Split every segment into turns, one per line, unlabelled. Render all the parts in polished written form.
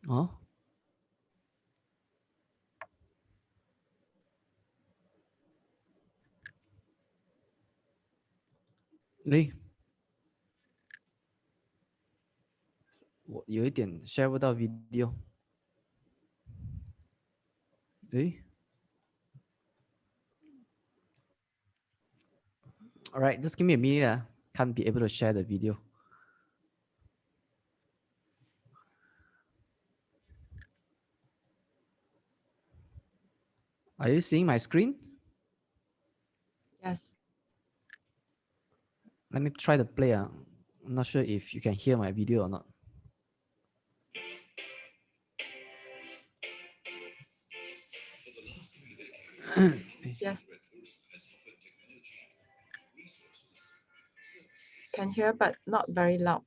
Oh,诶，我有一点 share 不到 video。诶 ，all right, just give me a minute. Can't be able to share the video. Are you seeing my screen?
Yes.
Let me try to play. I'm not sure if you can hear my video or not.
Yes. Can hear, but not very loud.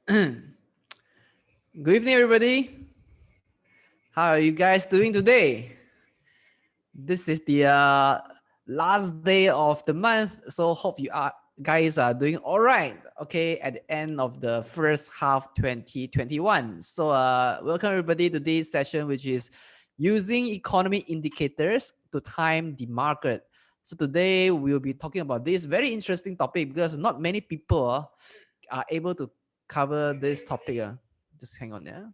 Good evening, everybody. How are you guys doing today? This is the last day of the month, so hope you are guys are doing all right. Okay, at the end of the first half 2021. So welcome everybody to this session, which is using economy indicators to time the market. So today we'll be talking about this very interesting topic because not many people are able to cover this topic. Just hang on, yeah.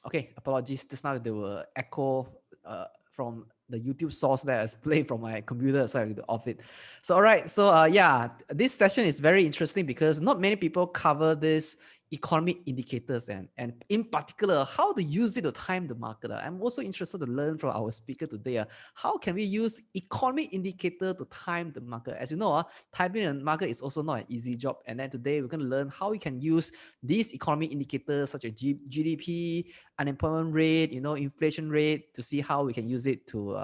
Okay, apologies. Just now there were echo from the YouTube source that is playing from my computer, so I have to off it. So all right, so yeah, this session is very interesting because not many people cover this economic indicators and in particular how to use it to time the market. I'm also interested to learn from our speaker today. How can we use economic indicator to time the market? As you know, timing the market is also not an easy job. And then today we're going to learn how we can use these economic indicators such as GDP, unemployment rate, inflation rate to see how we can use it to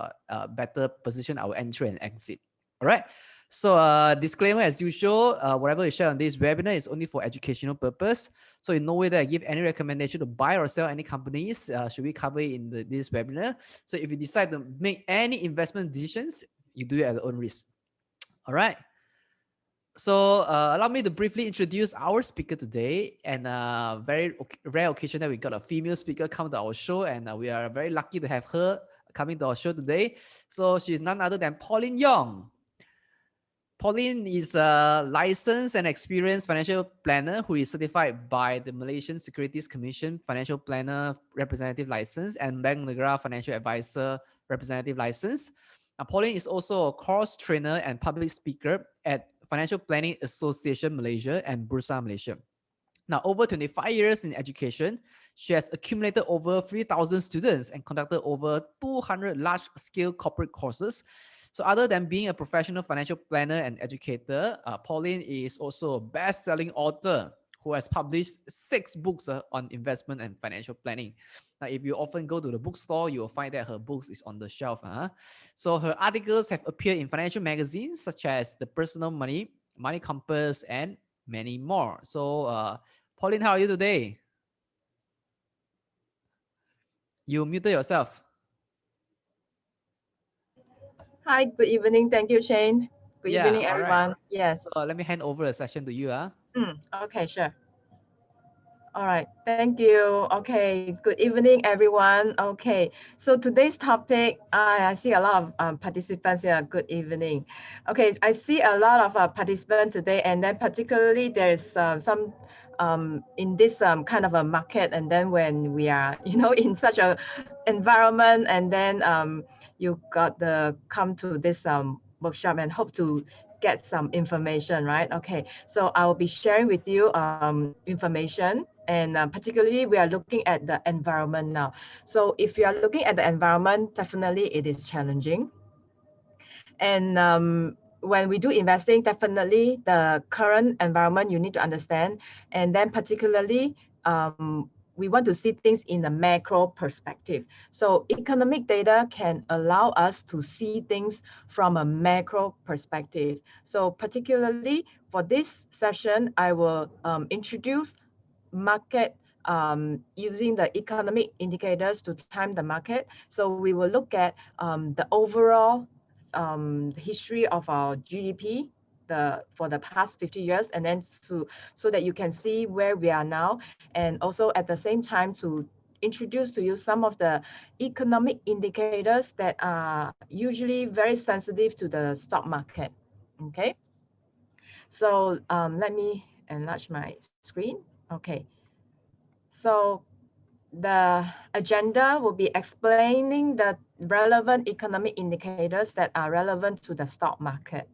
better position our entry and exit. All right. So disclaimer as usual, whatever we share on this webinar is only for educational purpose. So in no way that I give any recommendation to buy or sell any companies should we cover it in this webinar. So if you decide to make any investment decisions, you do it at your own risk. All right. So allow me to briefly introduce our speaker today, and very rare occasion that we got a female speaker come to our show, and we are very lucky to have her coming to our show today. So she's none other than Pauline Yong. Pauline is a licensed and experienced financial planner who is certified by the Malaysian Securities Commission Financial Planner Representative License and Bank Negara Financial Advisor Representative License. Pauline is also a course trainer and public speaker at Financial Planning Association Malaysia and Bursa Malaysia. Now, over 25 years in education, she has accumulated over 3,000 students and conducted over 200 large-scale corporate courses. So other than being a professional financial planner and educator, Pauline is also a best-selling author who has published 6 books on investment and financial planning. Now, if you often go to the bookstore, you will find that her books is on the shelf. So her articles have appeared in financial magazines such as The Personal Money, Money Compass, and many more. So, Pauline, how are you today? You muted yourself.
Hi, good evening. Thank you, Shane. Good
Yeah,
evening,
all right.
everyone. Yes.
So let me hand over the session to you.
Okay, sure. All right. Thank you. Okay. Good evening, everyone. Okay. So today's topic, I see a lot of participants here. Good evening. Okay. I see a lot of participants today, and then particularly there's some in this kind of a market, and then when we are, in such a environment, and then you got the come to this workshop and hope to get some information, right? Okay, so I will be sharing with you information, and particularly we are looking at the environment now. So if you are looking at the environment, definitely it is challenging. And when we do investing, definitely the current environment you need to understand, and then particularly we want to see things in a macro perspective. So economic data can allow us to see things from a macro perspective. So particularly for this session, I will introduce market using the economic indicators to time the market. So we will look at the overall history of our GDP for the past 50 years, and then so that you can see where we are now, and also at the same time to introduce to you some of the economic indicators that are usually very sensitive to the stock market. Okay, so let me enlarge my screen. Okay, so the agenda will be explaining the relevant economic indicators that are relevant to the stock market.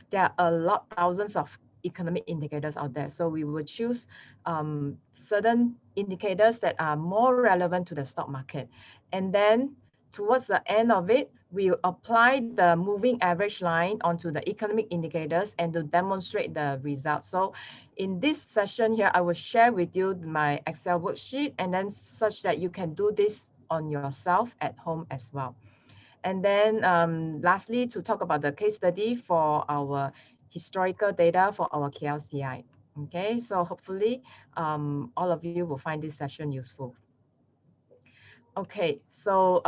There are a lot, thousands of economic indicators out there. So we will choose certain indicators that are more relevant to the stock market. And then towards the end of it, we apply the moving average line onto the economic indicators and to demonstrate the results. So in this session here, I will share with you my Excel worksheet, and then such that you can do this on yourself at home as well. And then lastly, to talk about the case study for our historical data for our KLCI. Okay, so hopefully all of you will find this session useful. Okay, so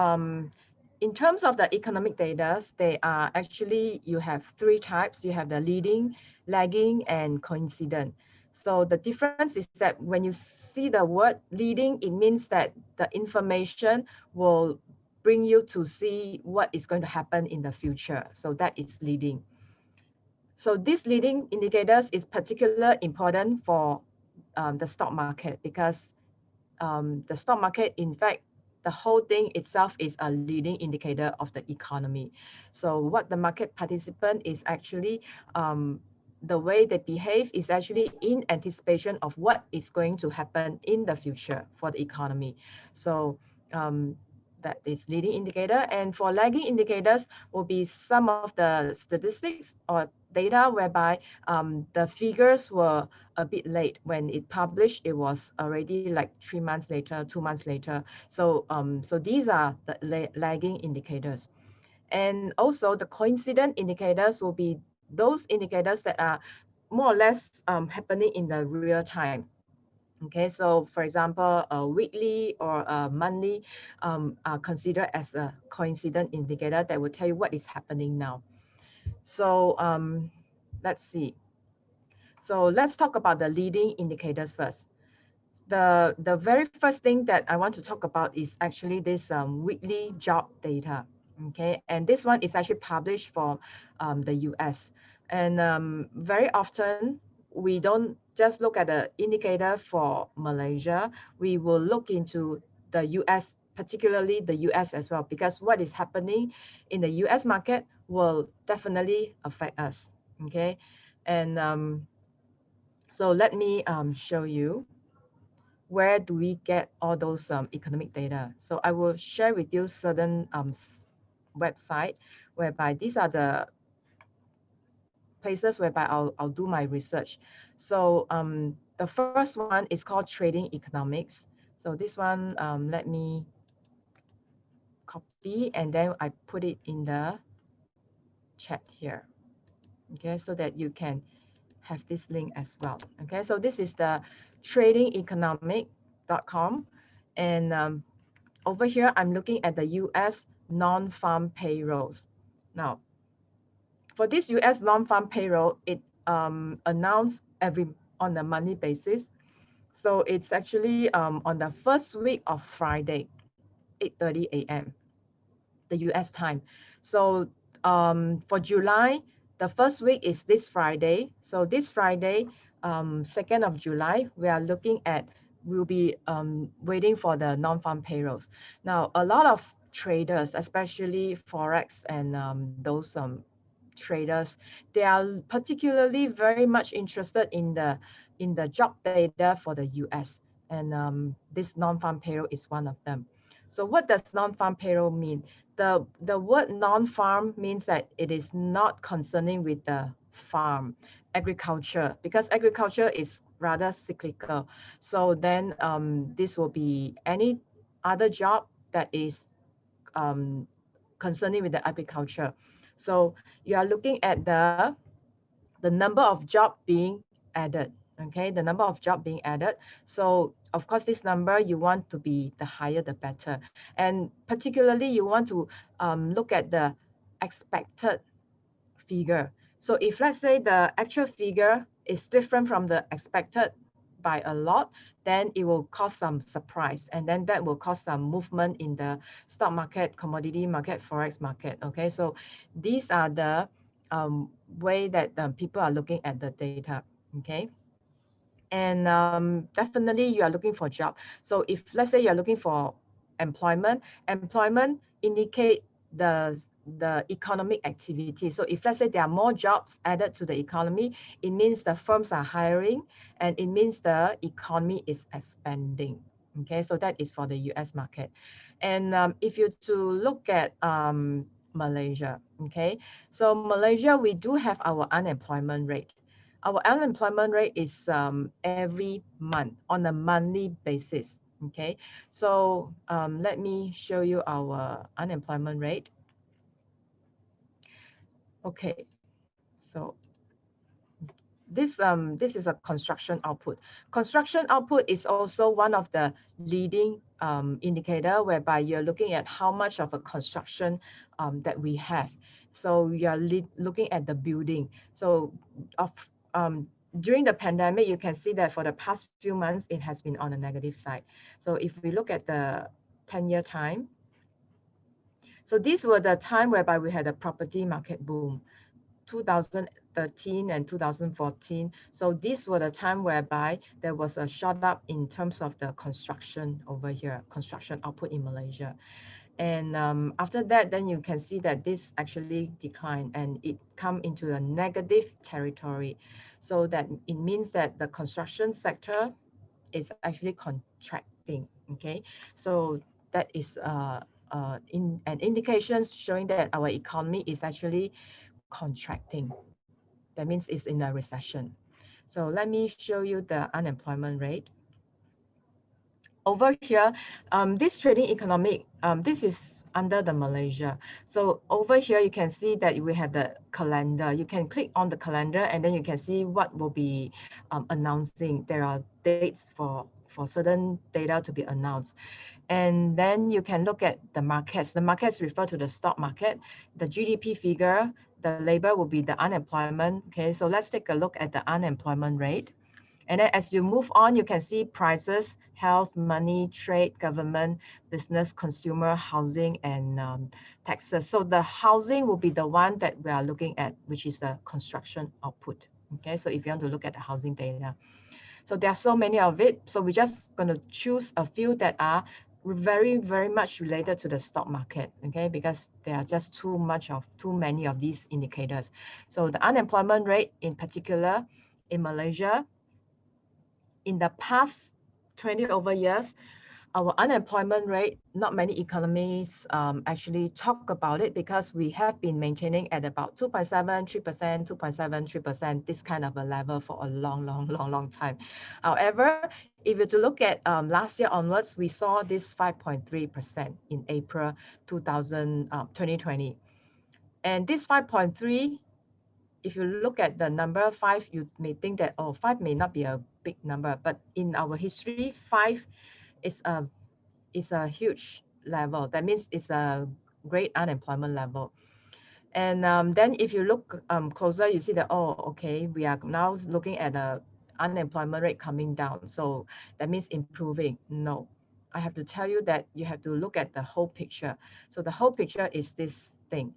in terms of the economic data, they are actually, you have 3 types. You have the leading, lagging, and coincident. So the difference is that when you see the word leading, it means that the information will bring you to see what is going to happen in the future. So that is leading. So these leading indicators is particularly important for the stock market, because the stock market, in fact, the whole thing itself is a leading indicator of the economy. So what the market participant is actually, the way they behave is actually in anticipation of what is going to happen in the future for the economy. So that is leading indicator. And for lagging indicators will be some of the statistics or data whereby the figures were a bit late. When it published, it was already like 3 months later, 2 months later. So so these are the lagging indicators. And also the coincident indicators will be those indicators that are more or less happening in the real time. Okay, so for example, a weekly or a monthly are considered as a coincident indicator that will tell you what is happening now. So let's see. So let's talk about the leading indicators first. The very first thing that I want to talk about is actually this weekly job data. Okay, and this one is actually published for the US. And very often we don't just look at the indicator for Malaysia, we will look into the US, particularly the US as well, because what is happening in the US market will definitely affect us. Okay, and So let me show you where do we get all those economic data. So I will share with you certain website whereby these are the places whereby I'll do my research. So the first one is called Trading Economics. So this one, let me copy and then I put it in the chat here. Okay, so that you can have this link as well. Okay, so this is the TradingEconomics.com, and over here I'm looking at the US non-farm payrolls. Now, for this US non-farm payroll, it announced on a monthly basis. So it's actually on the first week of Friday, 8:30 a.m. the US time. So for July, the first week is this Friday. So this Friday, 2nd of July, we'll be waiting for the non-farm payrolls. Now, a lot of traders, especially Forex and those traders, they are particularly very much interested in the job data for the US. And this non-farm payroll is one of them. So what does non-farm payroll mean? The word non-farm means that it is not concerning with the farm, agriculture, because agriculture is rather cyclical. So then this will be any other job that is concerning with the agriculture. So you are looking at the number of jobs being added. Okay, the number of jobs being added. So of course, this number you want to be the higher the better, and particularly you want to look at the expected figure. So if let's say the actual figure is different from the expected by a lot, then it will cause some surprise, and then that will cause some movement in the stock market, commodity market, forex market. Okay, so these are the way that people are looking at the data. Okay, and definitely you are looking for job. So if let's say you are looking for employment indicate the economic activity. So if let's say there are more jobs added to the economy, it means the firms are hiring, and it means the economy is expanding. Okay, so that is for the US market. And if you to look at Malaysia, okay, so Malaysia, we do have our unemployment rate. Our unemployment rate is every month on a monthly basis. Okay, so let me show you our unemployment rate. Okay, so this is a construction output. Construction output is also one of the leading indicator whereby you're looking at how much of a construction that we have. So you are looking at the building. So during the pandemic, you can see that for the past few months, it has been on the negative side. So if we look at the 10-year time, so these were the time whereby we had a property market boom, 2013 and 2014. So these were the time whereby there was a shot up in terms of the construction over here, construction output in Malaysia. And after that, then you can see that this actually declined and it come into a negative territory. So that it means that the construction sector is actually contracting. Okay, so that is in an indication showing that our economy is actually contracting. That means it's in a recession. So let me show you the unemployment rate. Over here, this trading economic, this is under the Malaysia. So over here, you can see that we have the calendar. You can click on the calendar and then you can see what will be announcing. There are dates for certain data to be announced. And then you can look at the markets. The markets refer to the stock market. The GDP figure, the label will be the unemployment. Okay, so let's take a look at the unemployment rate. And then as you move on, you can see prices, health, money, trade, government, business, consumer, housing, and taxes. So the housing will be the one that we are looking at, which is the construction output. Okay, so if you want to look at the housing data. So there are so many of it. So we're just going to choose a few that are very, very much related to the stock market, okay? Because there are just too many of these indicators. So the unemployment rate in particular in Malaysia in the past 20 over years, our unemployment rate, not many economists actually talk about it because we have been maintaining at about 2.7, 3%, 2.7, 3%, this kind of a level for a long time. However, if you to look at last year onwards, we saw this 5.3% in April 2020. And this 5.3, if you look at the number 5, you may think that, oh, 5 may not be a big number, but in our history, 5 is a huge level. That means it's a great unemployment level. And then if you look closer, you see that, oh, okay, we are now looking at the unemployment rate coming down. So that means improving. No, I have to tell you that you have to look at the whole picture. So the whole picture is this thing.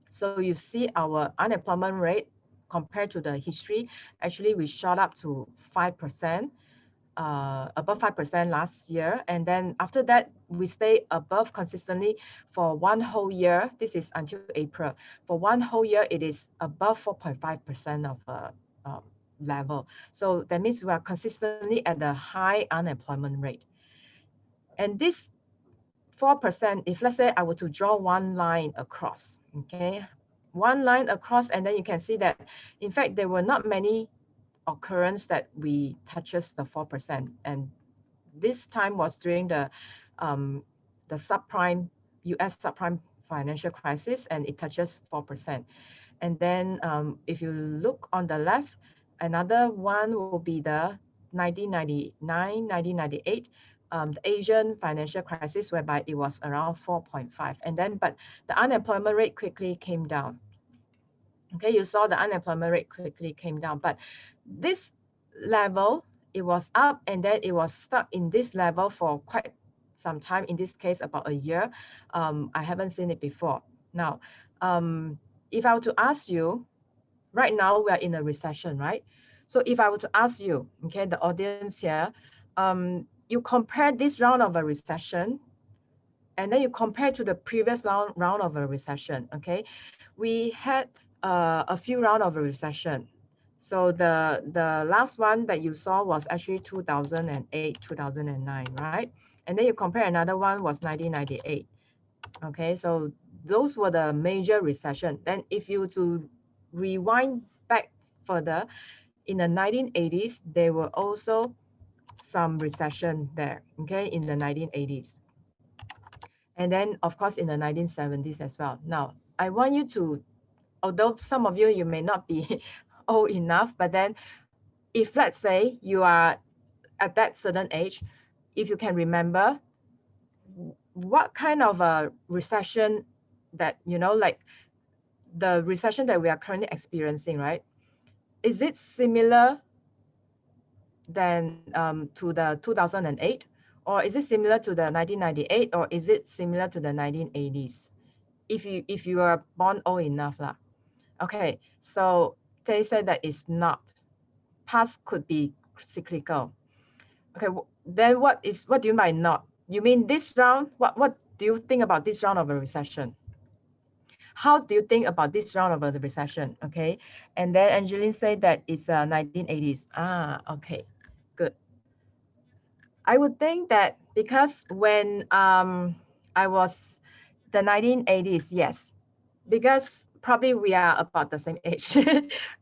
So you see our unemployment rate compared to the history, actually we shot up to 5%. Above 5% last year. And then after that, we stay above consistently for one whole year. This is until April. For one whole year, it is above 4.5% of level. So that means we are consistently at the high unemployment rate. And this 4%, if let's say I were to draw one line across, okay, one line across, and then you can see that, in fact, there were not many occurrence that we touches the 4%, and this time was during the subprime US subprime financial crisis, and it touches 4%. And then if you look on the left, another one will be the 1999, 1998, the Asian financial crisis, whereby it was around 4.5. And then, but the unemployment rate quickly came down. Okay, you saw the unemployment rate quickly came down, but this level, it was up, and then it was stuck in this level for quite some time. In this case, about a year. I haven't seen it before. Now, if I were to ask you, right now we are in a recession, right? So if I were to ask you, okay, the audience here, you compare this round of a recession, and then you compare to the previous round of a recession, okay? We had a few rounds of a recession. So the last one that you saw was actually 2008, 2009, right? And then you compare another one was 1998. Okay, so those were the major recession. Then if you to rewind back further, in the 1980s, there were also some recession there, okay, in the 1980s. And then, of course, in the 1970s as well. Now, I want you to, although some of you, you may not be old enough, but then if let's say you are at that certain age, if you can remember what kind of a recession that, you know, like the recession that we are currently experiencing, right? Is it similar than to the 2008? Or is it similar to the 1998? Or is it similar to the 1980s? If you are born old enough lah. Okay, so they said that it's not. Past could be cyclical. Okay, then what do you mean not? You mean this round? What do you think about this round of a recession? How do you think about this round of a recession? Okay, and then Angeline said that it's 1980s. Ah, okay, good. I would think that because when I was the 1980s, yes, because probably we are about the same age.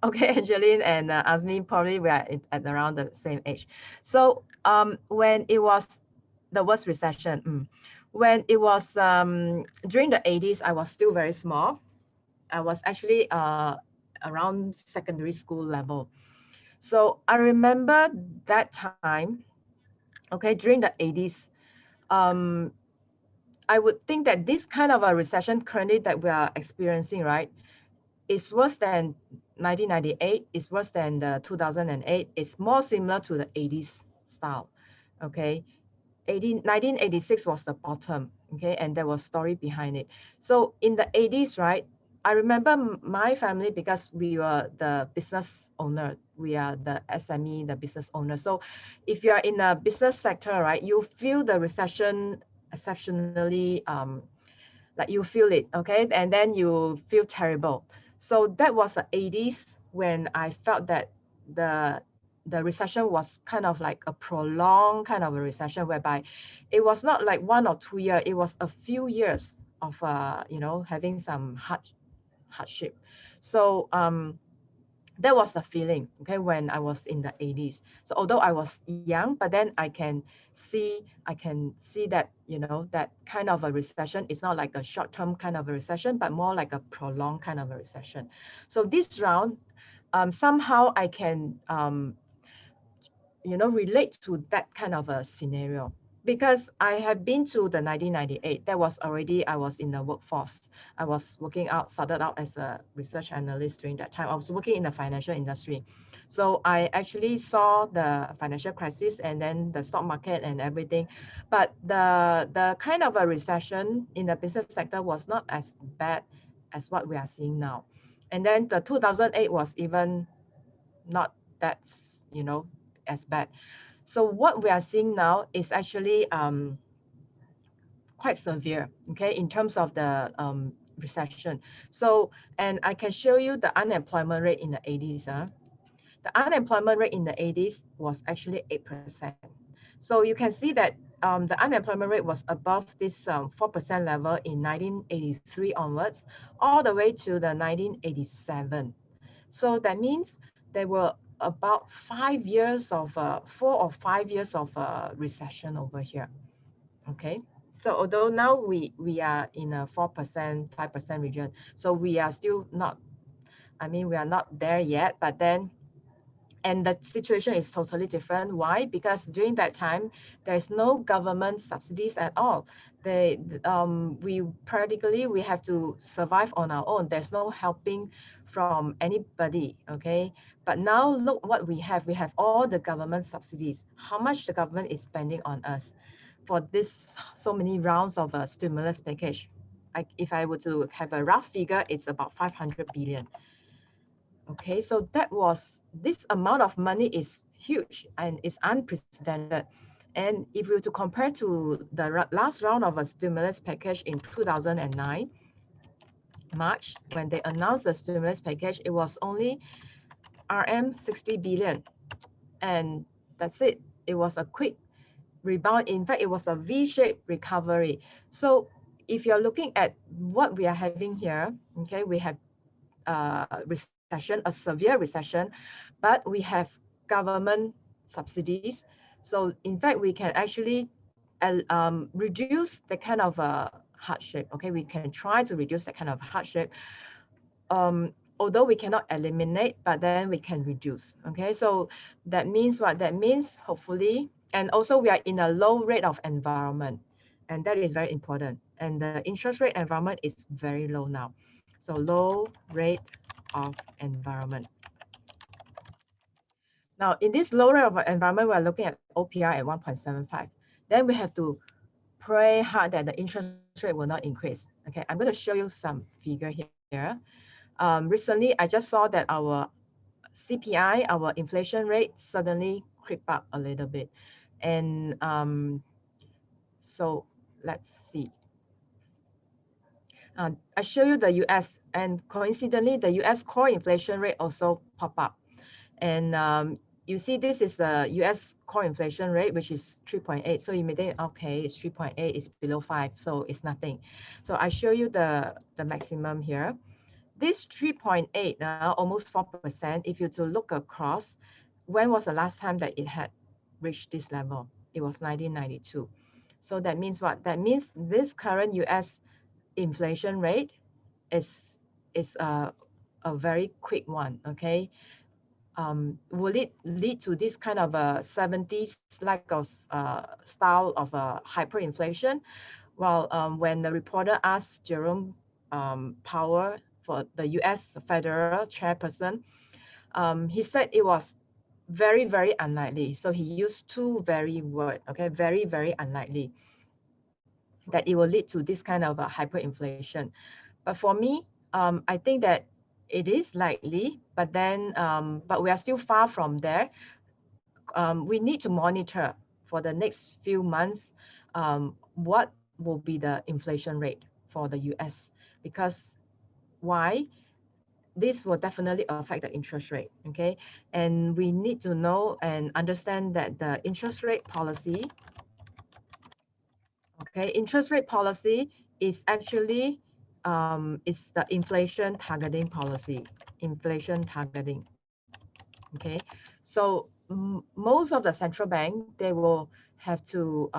Okay, Angeline and Azmin, probably we are at around the same age. So when it was the worst recession, when it was during the 80s, I was still very small. I was actually around secondary school level. So I remember that time, okay, during the 80s, I would think that this kind of a recession currently that we are experiencing, right, is worse than 1998, it's worse than the 2008, it's more similar to the 80s style, okay? 1986 was the bottom, okay, and there was story behind it. So in the 80s, right, I remember my family, because we were the business owner, we are the SME, the business owner. So if you are in a business sector, right, you feel the recession exceptionally, like you feel it, okay, and then you feel terrible. So that was the 80s when I felt that the the recession was kind of like a prolonged kind of a recession, whereby it was not like 1 or 2 years, it was a few years of having some hardship. So that was the feeling, okay, when I was in the 80s. So although I was young, but then I can see that, that kind of a recession is not like a short-term kind of a recession, but more like a prolonged kind of a recession. So this round, somehow I can relate to that kind of a scenario, because I have been to the 1998. That was already, I was in the workforce. I was started out as a research analyst during that time. I was working in the financial industry. So I actually saw the financial crisis and then the stock market and everything. But the kind of a recession in the business sector was not as bad as what we are seeing now. And then the 2008 was even not that, as bad. So what we are seeing now is actually quite severe, okay, in terms of the recession. So, and I can show you the unemployment rate in the 80s. The unemployment rate in the 80s was actually 8%. So you can see that the unemployment rate was above this 4% level in 1983 onwards, all the way to the 1987. So that means there were about 5 years of 4 or 5 years of recession over here. Okay. So although now we are in a 4%, 5% region, so we are still not, we are not there yet, but then, and the situation is totally different. Why? Because during that time, there's no government subsidies at all. We practically, we have to survive on our own. There's no helping from anybody, okay? But now look what we have. We have all the government subsidies. How much the government is spending on us for this so many rounds of a stimulus package? If I were to have a rough figure, it's about 500 billion. Okay, so this amount of money is huge and is unprecedented. And if we were to compare to the last round of a stimulus package in 2009, March, when they announced the stimulus package, it was only RM 60 billion. And that's it. It was a quick rebound. In fact, it was a V-shaped recovery. So if you're looking at what we are having here, okay, we have recession, a severe recession, but we have government subsidies. So in fact, we can actually reduce the kind of hardship. Okay, we can try to reduce that kind of hardship. Although we cannot eliminate, but then we can reduce. Okay, so that means what? That means hopefully, and also we are in a low rate of environment, and that is very important. And the interest rate environment is very low now. So low rate of environment. Now, in this low rate of environment, we're looking at OPR at 1.75. Then we have to pray hard that the interest rate will not increase. Okay, I'm going to show you some figure here. Recently, I just saw that our CPI, our inflation rate, suddenly creep up a little bit. And so let's see. I show you the US, and coincidentally, the US core inflation rate also pop up. And you see, this is the US core inflation rate, which is 3.8. So you may think, okay, it's 3.8, it's below 5, so it's nothing. So I show you the maximum here. This 3.8 now, almost 4%. If you to look across, when was the last time that it had reached this level? It was 1992. So that means what? That means this current US inflation rate is a very quick one, okay? Will it lead to this kind of a 70s like of style of hyperinflation? Well, when the reporter asked Jerome Powell, for the US federal chairperson, he said it was very, very unlikely. So he used two very words, okay, very, very unlikely, that it will lead to this kind of a hyperinflation. But for me, I think that it is likely, but then, but we are still far from there. We need to monitor for the next few months what will be the inflation rate for the US. Because why? this will definitely affect the interest rate, okay? And we need to know and understand that the interest rate policy, okay, interest rate policy is actually is the inflation targeting policy, inflation targeting, okay? So most of the central bank, they will have to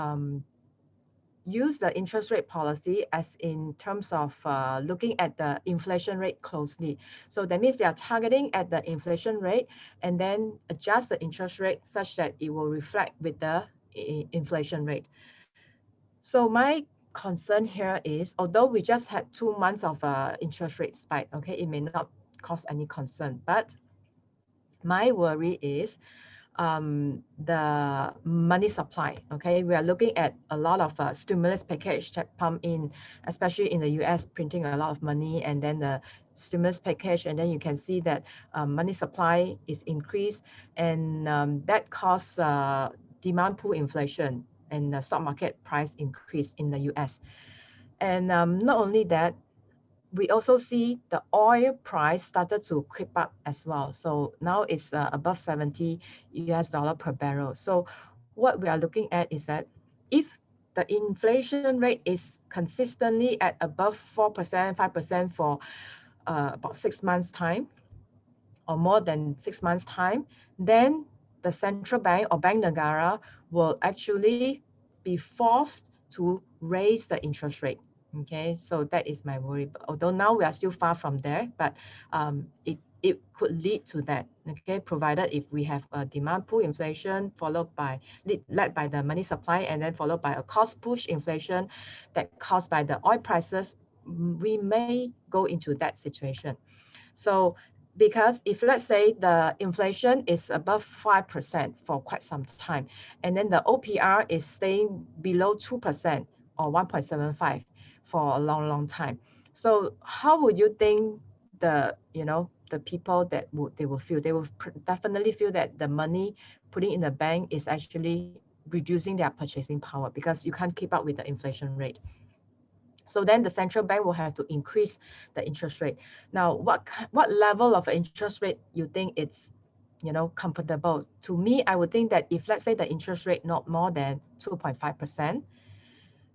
use the interest rate policy as in terms of looking at the inflation rate closely. So that means they are targeting at the inflation rate and then adjust the interest rate such that it will reflect with the inflation rate. So my concern here is, although we just had 2 months of interest rate spike, okay, it may not cause any concern, but my worry is the money supply. Okay, we are looking at a lot of stimulus package that pump in, especially in the US, printing a lot of money, and then the stimulus package, and then you can see that money supply is increased, and that causes demand pull inflation and the stock market price increase in the US. And not only that, we also see the oil price started to creep up as well. So now it's above 70 US dollar per barrel. So what we are looking at is that if the inflation rate is consistently at above 4%, 5% for about 6 months time, or more than 6 months time, then the central bank or Bank Negara will actually be forced to raise the interest rate. Okay, so that is my worry. But although now we are still far from there, but it could lead to that. Okay, provided if we have a demand pull inflation followed by led by the money supply and then followed by a cost push inflation that caused by the oil prices, we may go into that situation. So because if let's say the inflation is above 5% for quite some time, and then the OPR is staying below 2% or 1.75 for a long, long time. So how would you think the, the people that they will feel? They will definitely feel that the money putting in the bank is actually reducing their purchasing power because you can't keep up with the inflation rate. So then the central bank will have to increase the interest rate. Now, what level of interest rate you think it's, comfortable? To me, I would think that if let's say the interest rate not more than 2.5%,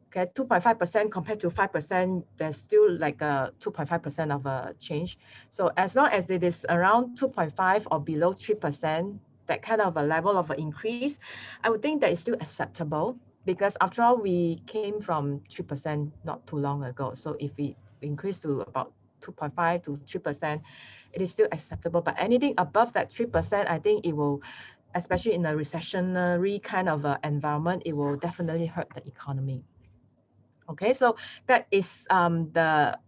okay, 2.5% compared to 5%, there's still like a 2.5% of a change. So as long as it is around 2.5 or below 3%, that kind of a level of an increase, I would think that is still acceptable because after all, we came from 3% not too long ago. So if we increase to about 2.5 to 3%, it is still acceptable. But anything above that 3%, I think it will, especially in a recessionary kind of environment, it will definitely hurt the economy. Okay, so that is the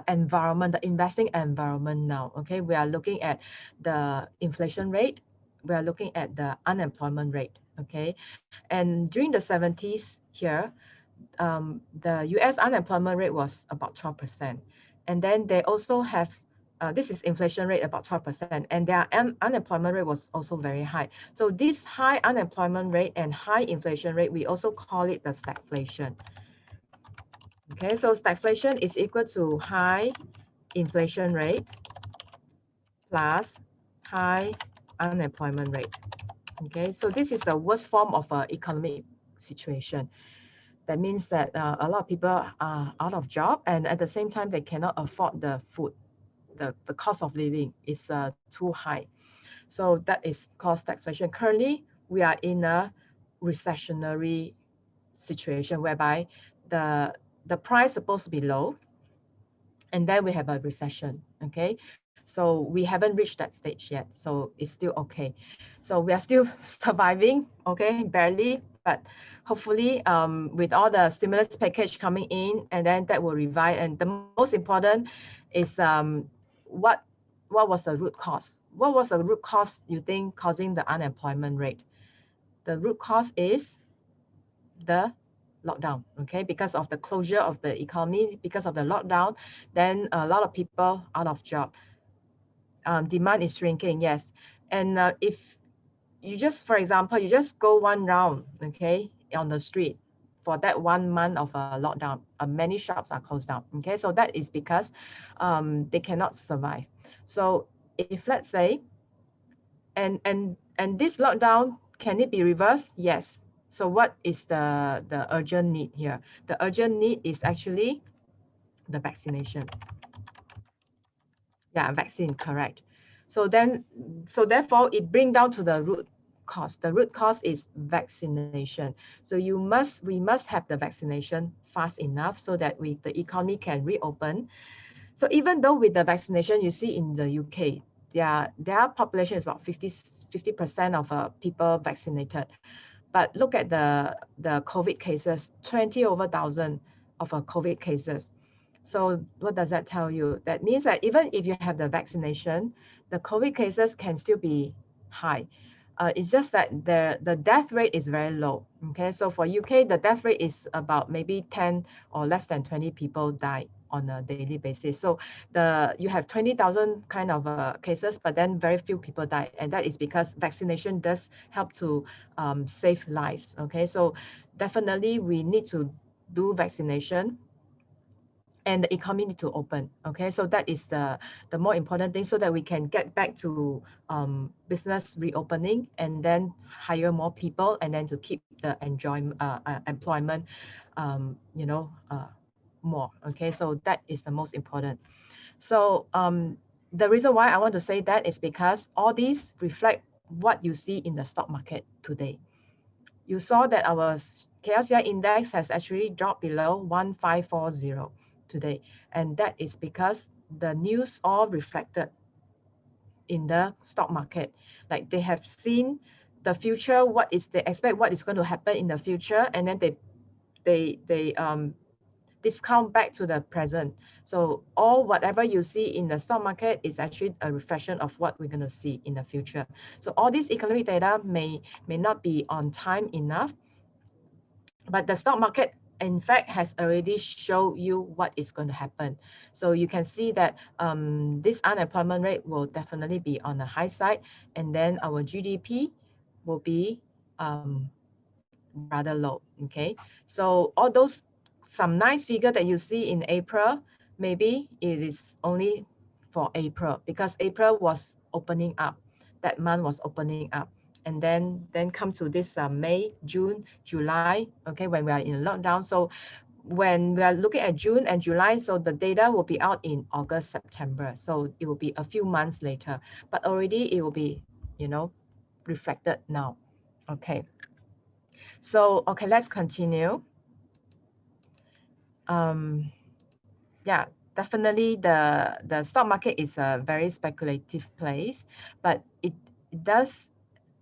environment, the investing environment now. Okay, we are looking at the inflation rate, we are looking at the unemployment rate. Okay, and during the 70s here, the US unemployment rate was about 12%, and then they also have this is inflation rate about 12%, and their unemployment rate was also very high. So this high unemployment rate and high inflation rate, we also call it the stagflation. Okay, so stagflation is equal to high inflation rate plus high unemployment rate. Okay, so this is the worst form of economic situation. That means that a lot of people are out of job, and at the same time, they cannot afford the food. The cost of living is too high. So that is called stagflation. Currently, we are in a recessionary situation whereby the price is supposed to be low, and then we have a recession. Okay, so we haven't reached that stage yet, so it's still okay. So we are still surviving, okay, barely, but hopefully with all the stimulus package coming in, and then that will revive. And the most important is what was the root cause? What was the root cause you think causing the unemployment rate? The root cause is the lockdown, okay? Because of the closure of the economy, because of the lockdown, then a lot of people out of job. Demand is shrinking, yes. And if you just, for example, you just go one round, okay, on the street for that 1 month of a lockdown, many shops are closed down, okay? So that is because they cannot survive. So if let's say, and this lockdown, can it be reversed? Yes. So what is the urgent need here? The urgent need is actually the vaccination. Yeah, vaccine, correct. So therefore it brings down to the root cause. The root cause is vaccination. So we must have the vaccination fast enough so that the economy can reopen. So even though with the vaccination, you see in the UK, their population is about 50% of people vaccinated. But look at the COVID cases, 20 over 1,000 of COVID cases. So what does that tell you? That means that even if you have the vaccination, the COVID cases can still be high. It's just that the death rate is very low. Okay, so for UK, the death rate is about maybe 10 or less than 20 people die on a daily basis. So you have 20,000 kind of cases, but then very few people die, and that is because vaccination does help to save lives. Okay, so definitely we need to do vaccination, and the economy need to open. Okay, so that is the more important thing, so that we can get back to business reopening, and then hire more people, and then to keep the employment more. Okay, so that is the most important. So the reason why I want to say that is because all these reflect what you see in the stock market today. You saw that our KLCI index has actually dropped below 1540 today. And that is because the news all reflected in the stock market. Like they have seen the future, they expect what is going to happen in the future, and then they discount back to the present. So whatever you see in the stock market is actually a reflection of what we're going to see in the future. So all these economic data may not be on time enough, but the stock market in fact has already showed you what is going to happen. So you can see that this unemployment rate will definitely be on the high side, and then our GDP will be rather low. Okay, so all those some nice figure that you see in April, maybe it is only for April, because April was opening up, that month was opening up. And then come to this May, June, July, okay, when we are in lockdown. So when we are looking at June and July, so the data will be out in August, September. So it will be a few months later, but already it will be, reflected now. Okay. So, okay, let's continue. Yeah, definitely the stock market is a very speculative place, but it does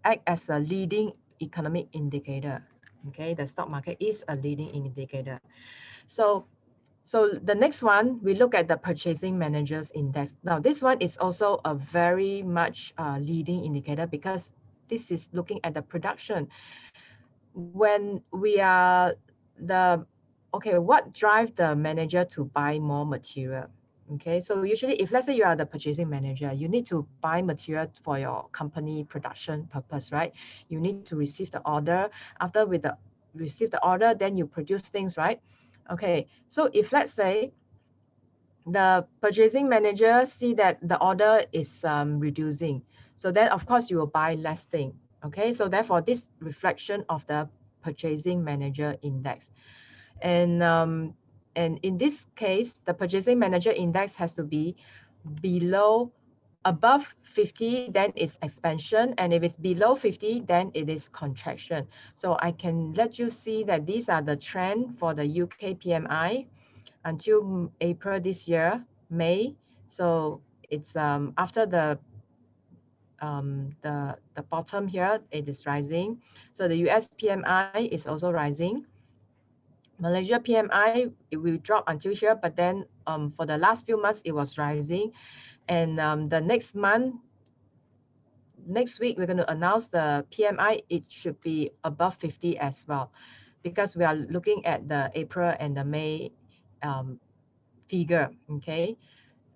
act as a leading economic indicator. Okay, the stock market is a leading indicator. So the next one, we look at the purchasing managers index. Now, this one is also a very much leading indicator, because this is looking at the production. When we are what drive the manager to buy more material? Okay, so usually if let's say you are the purchasing manager, you need to buy material for your company production purpose, right? You need to receive the order. After receive the order, then you produce things, right? Okay, so if let's say the purchasing manager see that the order is reducing, so then of course you will buy less thing. Okay, so therefore this reflection of the purchasing manager index. And in this case, the purchasing manager index has to be above 50, then it's expansion, and if it's below 50, then it is contraction. So I can let you see that these are the trend for the UK PMI until April this year, May. So it's after the bottom here, it is rising. So the US PMI is also rising. Malaysia PMI, it will drop until here, but then for the last few months, it was rising. And the next week, we're going to announce the PMI. It should be above 50 as well, because we are looking at the April and the May figure, okay?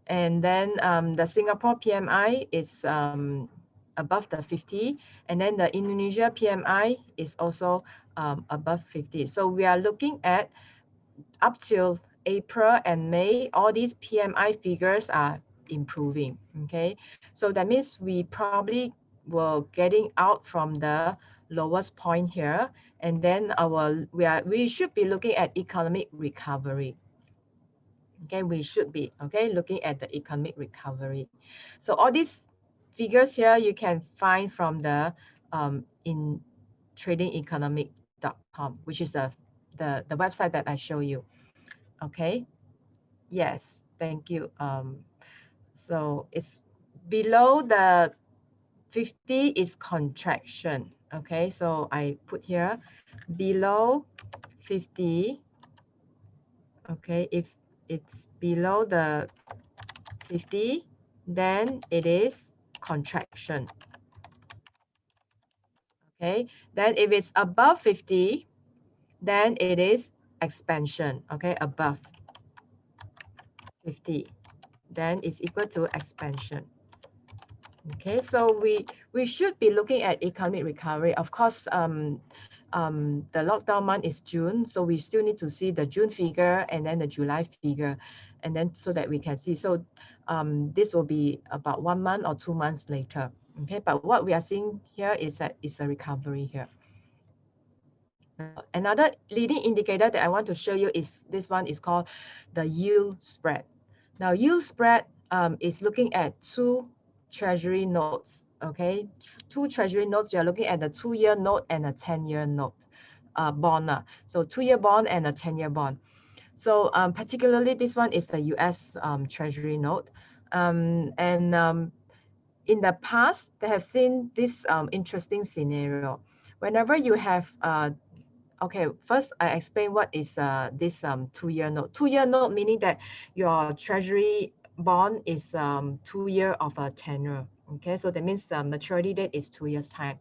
And then the Singapore PMI is above the 50, and then the Indonesia PMI is also above 50. So we are looking at up till April and May, all these PMI figures are improving. Okay, so that means we probably were getting out from the lowest point here, and then we should be looking at economic recovery. Okay, we should be looking at the economic recovery. So all these figures here you can find from the in TradingEconomics.com, which is the website that I show you. Okay, yes, thank you. So it's below the 50 is contraction. Okay, so I put here below 50. Okay, if it's below the 50, then it is contraction. Okay, then if it's above 50, then it is expansion. Okay, above 50, then it's equal to expansion. Okay, so we should be looking at economic recovery. Of course, the lockdown month is June, so we still need to see the June figure and then the July figure, and then so that we can see. So this will be about 1 month or 2 months later. Okay, but what we are seeing here is that it's a recovery here. Another leading indicator that I want to show you is this one is called the yield spread. Now, yield spread is looking at two treasury notes. Okay, two treasury notes. You are looking at the 2-year note and a 10-year note bond. So 2-year bond and a 10-year bond. So particularly this one is the US treasury note. In the past, they have seen this interesting scenario. Whenever you have okay, first I explain what is this 2-year note. 2-year note meaning that your treasury bond is 2 year of a tenure. Okay, so that means the maturity date is 2 years time.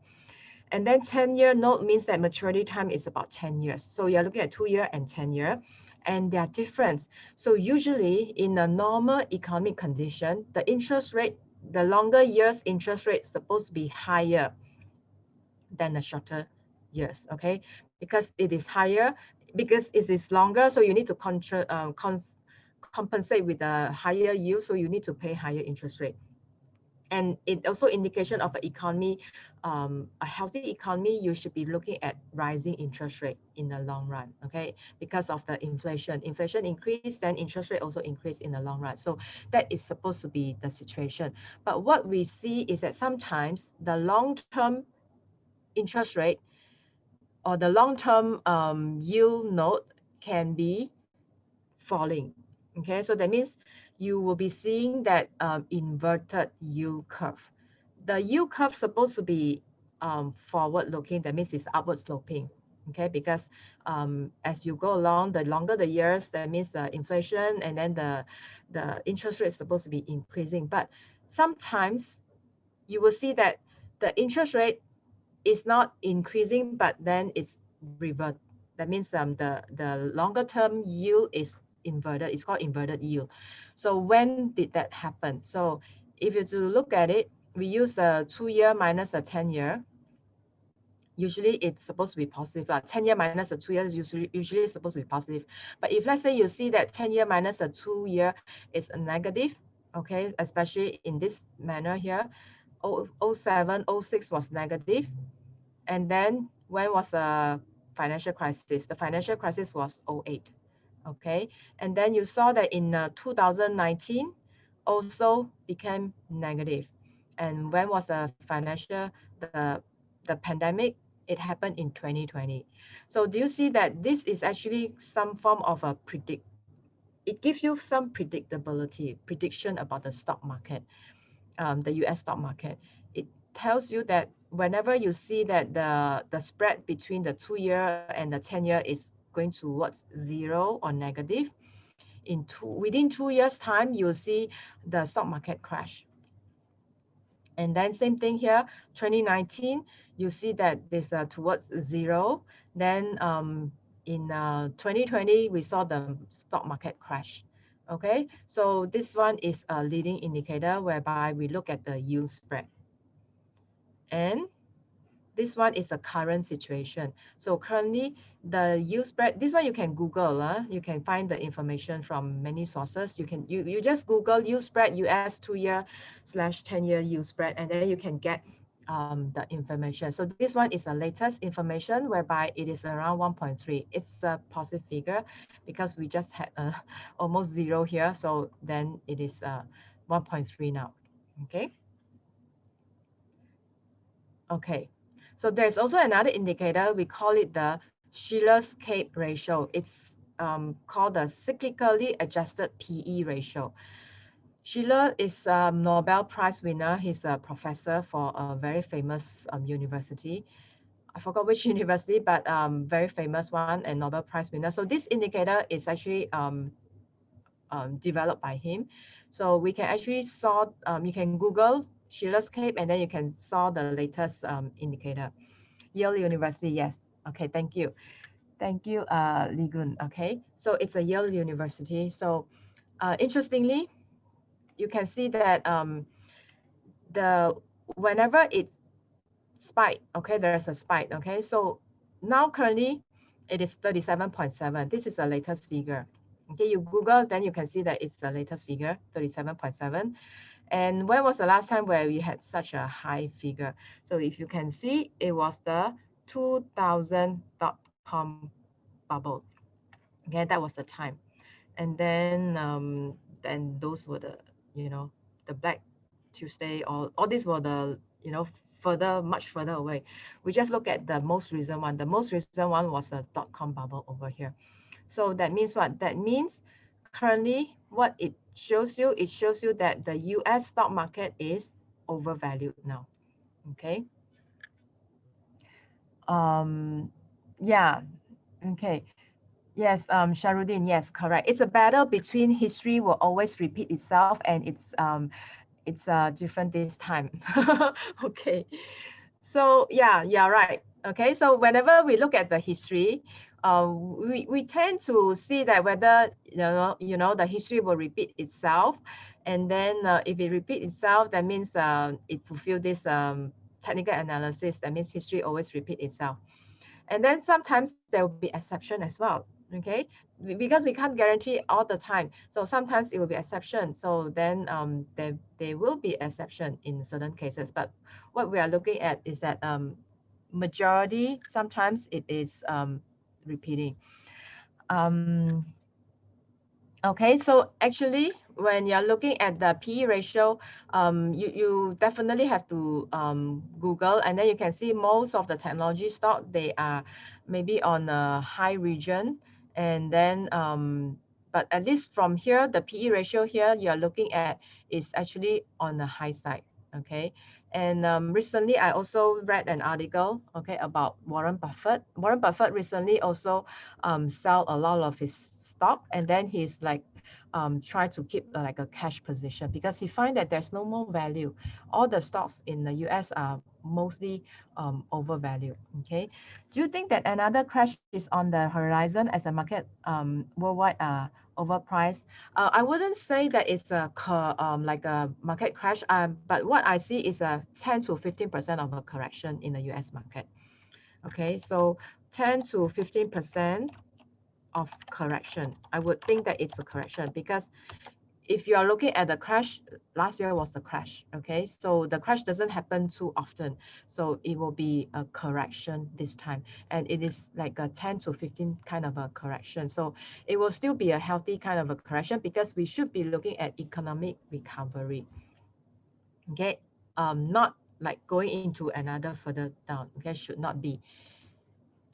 And then 10-year note means that maturity time is about 10 years. So you're looking at 2-year and 10-year, and they are different. So usually in a normal economic condition, the interest rate, the longer years interest rate is supposed to be higher than the shorter years, okay? Because it is higher, because it is longer, so you need to compensate with a higher yield, so you need to pay higher interest rate. And it also indication of an economy, a healthy economy, you should be looking at rising interest rate in the long run, okay? Because of the inflation. Inflation increase, then interest rate also increase in the long run. So that is supposed to be the situation. But what we see is that sometimes the long-term interest rate or the long-term yield note can be falling. Okay, so that means you will be seeing that inverted yield curve. The yield curve supposed to be forward-looking. That means it's upward sloping. Okay, because as you go along, the longer the years, that means the inflation and then the interest rate is supposed to be increasing. But sometimes you will see that the interest rate is not increasing, but then it's revert. That means the longer term yield is inverted. It's called inverted yield. So when did that happen? So if you to look at it, we use a 2-year minus a 10-year. Usually it's supposed to be positive. 10-year minus a 2 years usually supposed to be positive. But if let's say you see that 10-year minus a 2-year is a negative, okay, especially in this manner here, 07, 06 was negative. And then when was the financial crisis? The financial crisis was 08. Okay, and then you saw that in 2019 also became negative. And when was the the pandemic? It happened in 2020. So do you see that this is actually some form of a it gives you some predictability, prediction about the stock market, the US stock market. It tells you that whenever you see that the spread between the 2-year and the 10-year is going towards 0 or negative, within 2 years time, you'll see the stock market crash. And then same thing here, 2019, you see that there's towards 0. Then in 2020, we saw the stock market crash. Okay, so this one is a leading indicator whereby we look at the yield spread. And this one is the current situation. So currently the yield spread, this one you can Google, you can find the information from many sources. You just Google yield spread US 2-year/10-year yield spread, and then you can get the information. So this one is the latest information whereby it is around 1.3. It's a positive figure because we just had almost 0 here. So then it is 1.3 now. Okay. Okay. So there's also another indicator. We call it the Shiller's Cape ratio. It's called the cyclically adjusted PE ratio. Schiller is a Nobel Prize winner. He's a professor for a very famous university. I forgot which university, but very famous one and Nobel Prize winner. So this indicator is actually developed by him. So we can actually saw, you can Google Schiller's Cape and then you can saw the latest indicator. Yale University, yes. Okay, thank you. Thank you, Li Gun. Okay, so it's a Yale University. So interestingly, you can see that whenever it spike, okay, there's a spike, okay. So now currently it is 37.7. This is the latest figure. Okay, you Google, then you can see that it's the latest figure, 37.7. And when was the last time where we had such a high figure? So if you can see, it was the 2000.com bubble. Okay, that was the time. And then those were the, the Black Tuesday, all these were the, much further away. We just look at the most recent one. The most recent one was the .com bubble over here. So that means what? That means currently what it shows you that the US stock market is overvalued now. Okay. Yeah. Okay. Yes, Sharudin, yes, correct. It's a battle between history will always repeat itself, and it's different this time. Okay. So yeah, right. Okay, so whenever we look at the history, we tend to see that whether the history will repeat itself, and then if it repeat itself, that means it fulfill this technical analysis. That means history always repeat itself, and then sometimes there will be exception as well. Okay, because we can't guarantee all the time, so sometimes it will be exception. So then there will be exception in certain cases, but what we are looking at is that majority sometimes it is repeating. Okay, so actually when you're looking at the PE ratio, you definitely have to Google, and then you can see most of the technology stock, they are maybe on a high region, and then but at least from here, the PE ratio here you're looking at is actually on the high side. Okay, and recently I also read an article, okay, about Warren Buffett. Warren Buffett recently also sell a lot of his stock, and then he's like try to keep like a cash position because he find that there's no more value. All the stocks in the US are mostly overvalued. Okay, do you think that another crash is on the horizon as the market worldwide overpriced? I wouldn't say that it's a like a market crash, but what I see is a 10 to 15% of a correction in the US market. Okay, so 10 to 15% of correction. I would think that it's a correction because if you are looking at the crash, last year was the crash. Okay, so the crash doesn't happen too often, so it will be a correction this time, and it is like a 10 to 15 kind of a correction. So it will still be a healthy kind of a correction because we should be looking at economic recovery. Okay, not like going into another further down. Okay, should not be.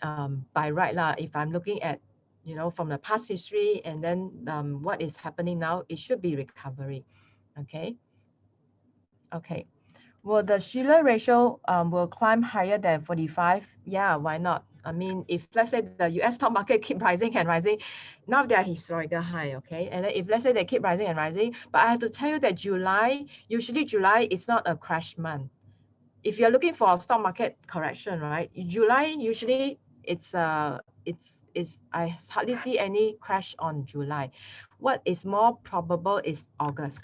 By right lah, if I'm looking at from the past history and then what is happening now, it should be recovery. Okay. Well, the Shiller ratio will climb higher than 45. Yeah, why not? I mean, if let's say the US stock market keep rising and rising, now they are historical high, okay? And then if let's say they keep rising and rising, but I have to tell you that usually July is not a crash month. If you're looking for a stock market correction, right? July usually I hardly see any crash on July. What is more probable is August.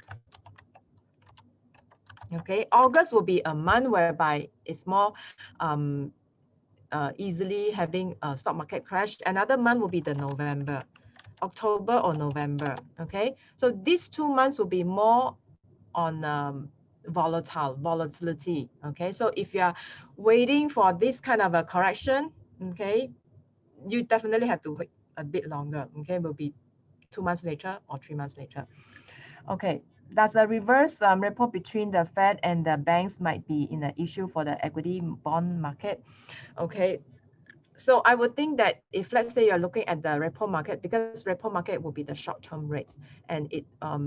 Okay, August will be a month whereby it's more easily having a stock market crash. Another month will be the November, October or November. Okay, so these 2 months will be more on volatility. Okay, so if you are waiting for this kind of a correction, okay, you definitely have to wait a bit longer. Okay, will be 2 months later or 3 months later. Okay, does the reverse repo between the Fed and the banks might be in an issue for the equity bond market? Okay, so I would think that if, let's say, you're looking at the repo market, because repo market will be the short-term rates, and it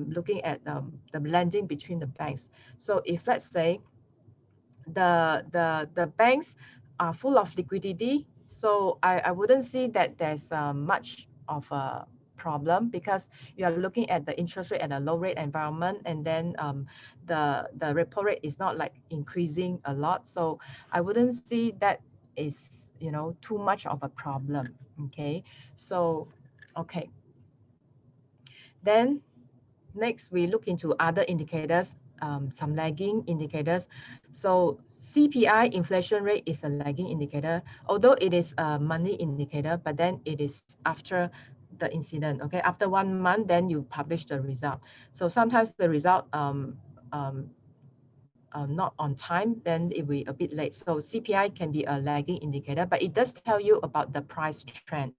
looking at the lending between the banks. So if, let's say, the banks are full of liquidity, so I wouldn't see that there's much of a problem, because you are looking at the interest rate at a low rate environment, and then the repo rate is not like increasing a lot. So I wouldn't see that is, you know, too much of a problem. Okay, so okay, then next we look into other indicators, some lagging indicators. So CPI, inflation rate, is a lagging indicator, although it is a monthly indicator, but then it is after the incident. Okay, after 1 month, then you publish the result. So sometimes the result not on time, then it will be a bit late. So CPI can be a lagging indicator, but it does tell you about the price trend.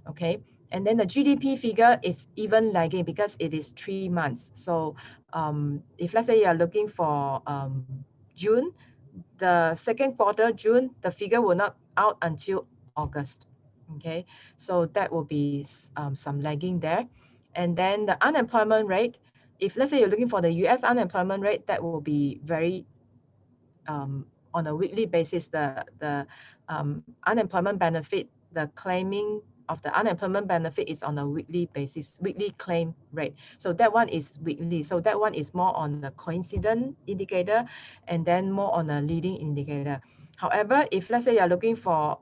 Okay, and then the GDP figure is even lagging because it is 3 months. So if, let's say, you are looking for June, the second quarter June, the figure will not out until August. Okay, so that will be some lagging there. And then the unemployment rate, if, let's say, you're looking for the US unemployment rate, that will be very on a weekly basis. The unemployment benefit, the claiming of the unemployment benefit is on a weekly basis, weekly claim rate. So that one is weekly. So that one is more on the coincident indicator, and then more on a leading indicator. However, if, let's say, you're looking for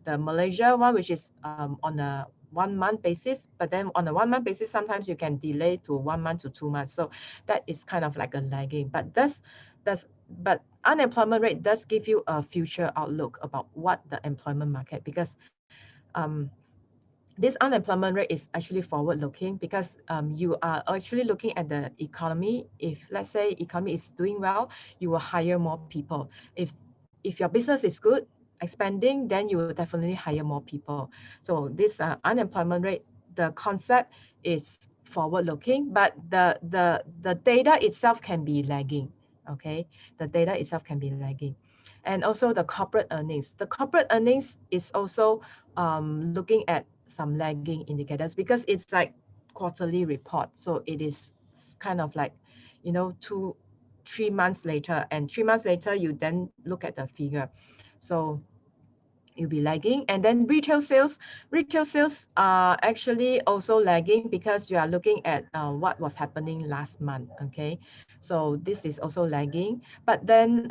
the Malaysia one, which is on a 1 month basis, but then on a 1 month basis, sometimes you can delay to 1 month to 2 months. So that is kind of like a lagging, but unemployment rate does give you a future outlook about what the employment market, because this unemployment rate is actually forward looking, because you are actually looking at the economy. If, let's say, economy is doing well, you will hire more people. If your business is good, expanding, then you will definitely hire more people. So this unemployment rate, the concept is forward looking, but the data itself can be lagging. Okay, the data itself can be lagging. And also the corporate earnings. The corporate earnings is also looking at some lagging indicators, because it's like quarterly report. So it is kind of like, you know, 3 months later, and 3 months later you then look at the figure. So you'll be lagging. And then retail sales are actually also lagging, because you are looking at what was happening last month. Okay, so this is also lagging. But then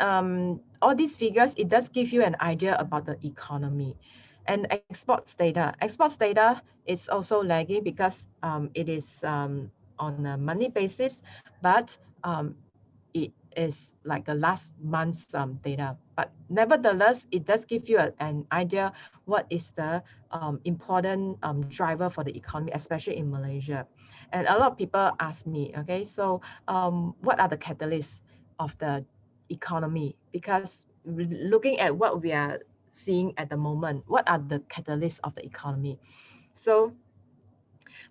all these figures, it does give you an idea about the economy. And exports data is also lagging, because it is on a monthly basis, but it is like the last month's data. But nevertheless, it does give you an idea what is the important driver for the economy, especially in Malaysia. And a lot of people ask me, okay, so what are the catalysts of the economy? Because looking at what we are seeing at the moment, what are the catalysts of the economy? So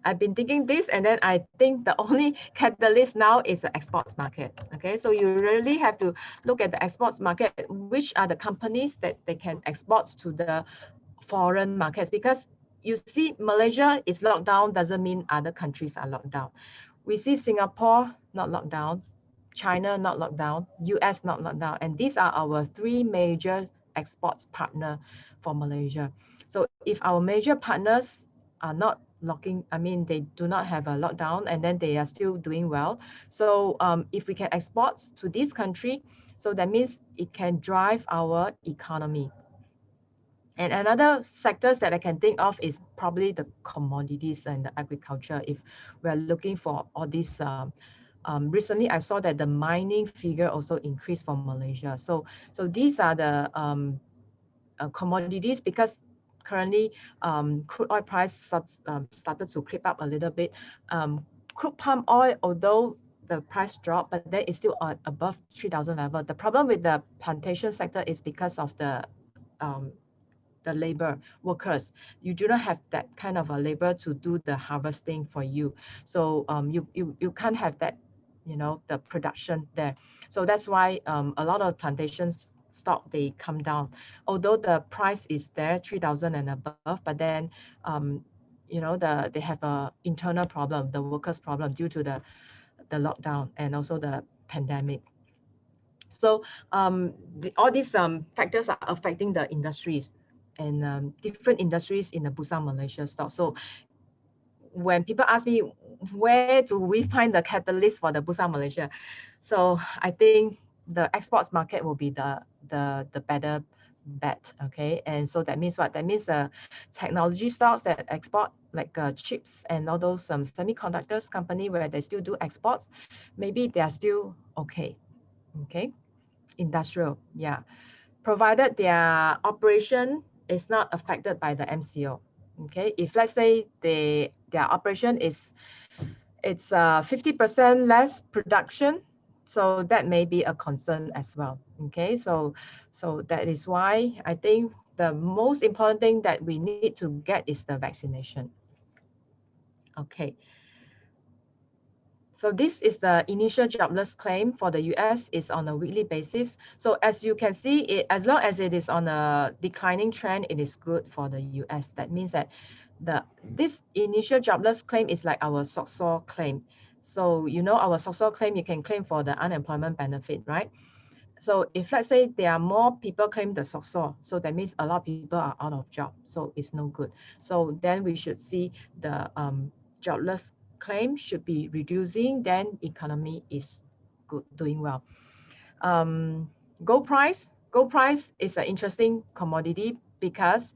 I've been thinking this, and then I think the only catalyst now is the exports market. Okay, so you really have to look at the exports market, which are the companies that they can export to the foreign markets. Because you see, Malaysia is locked down doesn't mean other countries are locked down. We see Singapore not locked down, China not locked down, US not locked down, and these are our 3 major exports partner for Malaysia. So if our major partners are not they do not have a lockdown, and then they are still doing well. So if we can export to this country, so that means it can drive our economy. And another sectors that I can think of is probably the commodities and the agriculture, if we're looking for all these recently I saw that the mining figure also increased for Malaysia. So these are the commodities, because currently crude oil price started to creep up a little bit. Crude palm oil, although the price dropped, but that is still above 3,000 level. The problem with the plantation sector is because of the labor workers. You do not have that kind of a labor to do the harvesting for you. So you can't have that, the production there. So that's why a lot of plantations stock, they come down. Although the price is there, 3,000 and above, but then they have a internal problem, the workers problem, due to the lockdown and also the pandemic. So all these factors are affecting the industries and different industries in the Bursa Malaysia stock. So when people ask me, where do we find the catalyst for the Bursa Malaysia? So I think the exports market will be the better bet. Okay, and so that means what? That means technology stocks that export, like chips and all those semiconductors company where they still do exports, maybe they are still okay. Okay, industrial, yeah, provided their operation is not affected by the MCO. Okay, if let's say their operation is, it's 50% less production, so that may be a concern as well. Okay, so that is why I think the most important thing that we need to get is the vaccination. Okay. So this is the initial jobless claim for the US, is on a weekly basis. So as you can see, as long as it is on a declining trend, it is good for the US. That means that this initial jobless claim is like our SOCSO claim. So our SOCSO claim, you can claim for the unemployment benefit, right? So if let's say there are more people claim the SOCSO, so that means a lot of people are out of job, so it's no good. So then we should see the jobless claim should be reducing, then economy is good, doing well. Gold price is an interesting commodity because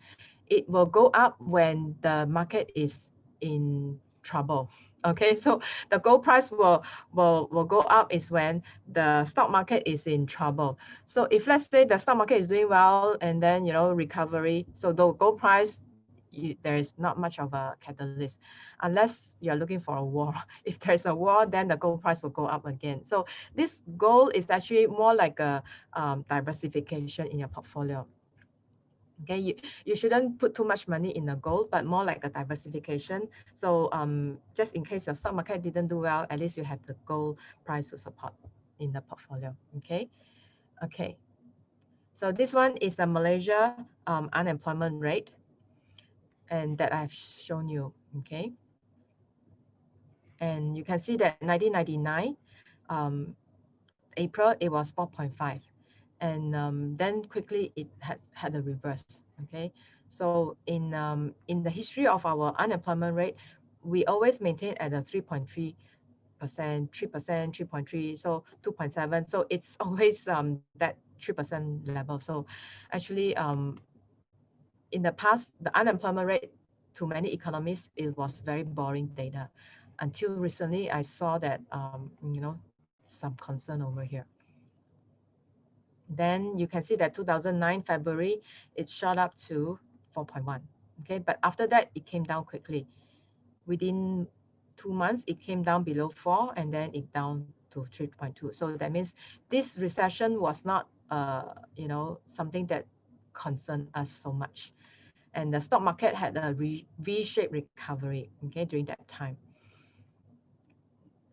it will go up when the market is in trouble. Okay, so the gold price will go up is when the stock market is in trouble. So if let's say the stock market is doing well and then recovery, so the gold price, there is not much of a catalyst unless you're looking for a war. If there's a war, then the gold price will go up again. So this gold is actually more like a diversification in your portfolio. Okay, you shouldn't put too much money in the gold, but more like a diversification. So just in case your stock market didn't do well, at least you have the gold price to support in the portfolio. Okay. So this one is the Malaysia unemployment rate, and that I've shown you. Okay, and you can see that 1999 April, it was 4.5, and then quickly it had a reverse. Okay, so in the history of our unemployment rate, we always maintain at a 3.3%, 3%, 3.3, so 2.7. So it's always that 3% level. So actually, in the past, the unemployment rate to many economists, it was very boring data, until recently I saw that some concern over here. Then you can see that 2009 February, it shot up to 4.1. Okay, but after that, it came down quickly. Within 2 months, it came down below 4, and then it down to 3.2. So that means this recession was not, something that concerned us so much. And the stock market had a V-shaped recovery, okay, during that time.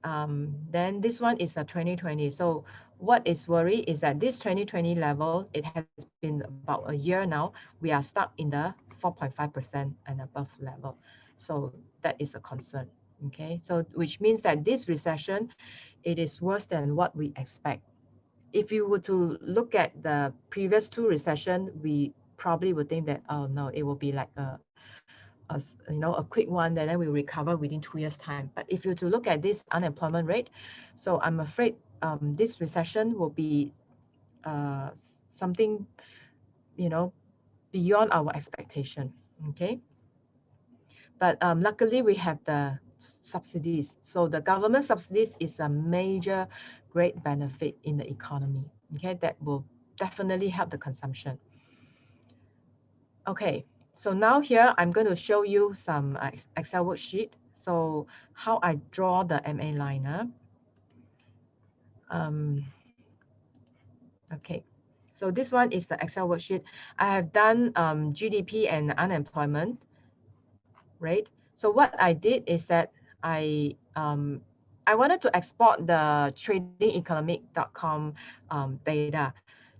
Then this one is a 2020. So what is worry is that this 2020 level, it has been about a year now, we are stuck in the 4.5% and above level. So that is a concern. Okay, so which means that this recession, it is worse than what we expect. If you were to look at the previous 2 recessions, we probably would think that, oh no, it will be like a quick one, and then we recover within 2 years' time. But if you to look at this unemployment rate, so I'm afraid this recession will be something beyond our expectation. Okay, but luckily we have the subsidies. So the government subsidies is a major great benefit in the economy. Okay, that will definitely help the consumption. Okay, so now here I'm going to show you some Excel worksheet. So how I draw the MA line. Okay, so this one is the Excel worksheet. I have done GDP and unemployment rate. So what I did is that I wanted to export the TradingEconomicscom data.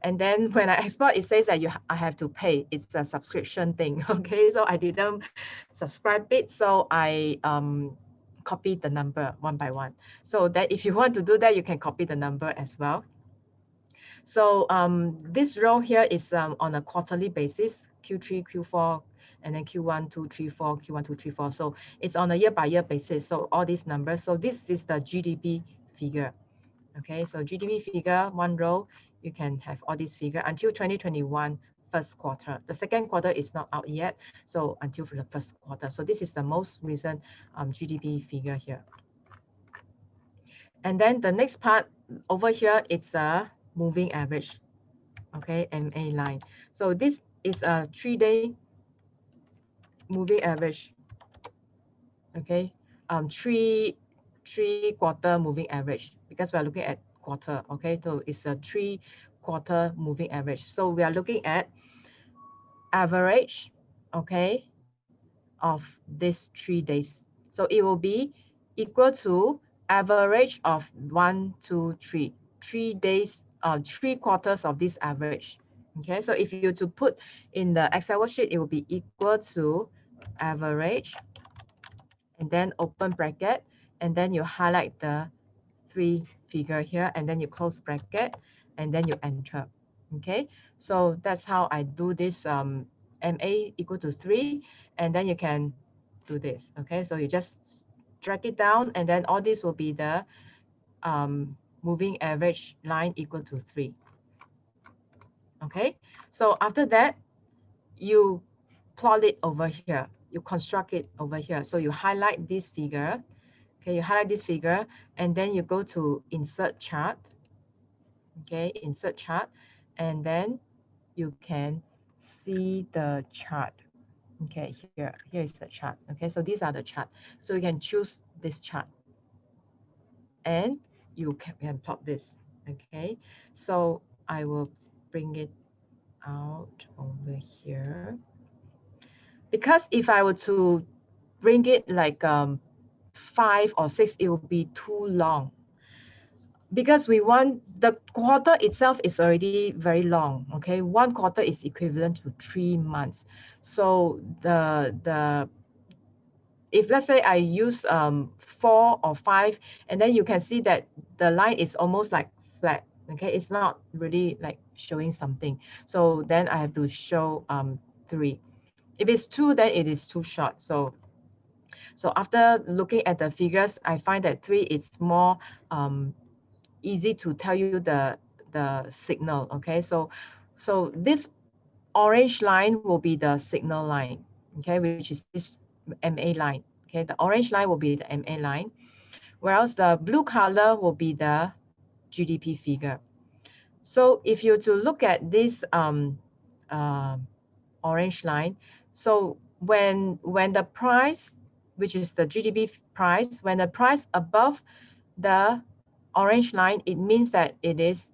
And then when I export, it says that I have to pay. It's a subscription thing. Okay, so I didn't subscribe it. So I copied the number one by one. So that if you want to do that, you can copy the number as well. So this row here is on a quarterly basis, Q3, Q4, and then Q1, 2, 3, 4, Q1, 2, 3, 4. So it's on a year-by-year basis. So all these numbers. So this is the GDP figure. Okay, so GDP figure, one row, you can have all these figure until 2021 first quarter. The second quarter is not out yet, so until for the first quarter. So this is the most recent GDP figure here. And then the next part over here, it's a moving average. Okay, MA line. So this is a 3-day moving average. Okay, three quarter moving average, because we are looking at quarter. Okay, so it's a 3-quarter moving average. So we are looking at average, okay, of these 3 days. So it will be equal to average of 1, 2, 3, 3 days, 3 quarters of this average. Okay, so if you to put in the Excel worksheet, it will be equal to average, and then open bracket, and then you highlight the 3 figure here, and then you close bracket, and then you enter. Okay, so that's how I do this MA equal to 3, and then you can do this. Okay, so you just drag it down, and then all this will be the moving average line equal to 3. Okay, so after that, you plot it over here. You construct it over here. So you highlight this figure. Okay, you highlight this figure, and then you go to insert chart. Okay, insert chart, and then you can see the chart. Okay, here is the chart. Okay, so these are the chart. So you can choose this chart, and you can plot this. Okay, so I will bring it out over here, because if I were to bring it like 5 or 6, it will be too long, because we want the quarter itself is already very long. Okay, 1 quarter is equivalent to 3 months. So if let's say I use 4 or 5, and then you can see that the line is almost like flat. Okay, it's not really like showing something. So then I have to show 3. If it's 2, then it is too short. So after looking at the figures, I find that 3 is more easy to tell you the signal. Okay, so this orange line will be the signal line. Okay, which is this MA line. Okay, the orange line will be the MA line, whereas the blue color will be the GDP figure. So if you to look at this orange line, so when the price, which is the GDP price, when the price above the orange line, it means that it is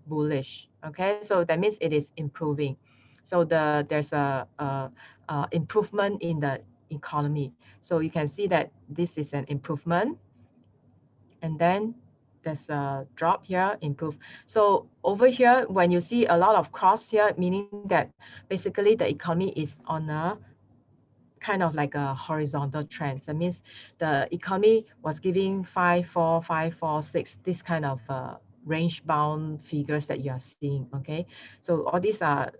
bullish. Okay, so that means it is improving. So there's a improvement in the economy. So you can see that this is an improvement, and then there's a drop here, improve. So over here, when you see a lot of cross here, meaning that basically the economy is on a kind of like a horizontal trend. That means the economy was giving 5, 4, 5, 4, 6, this kind of range bound figures that you are seeing. Okay, so all these are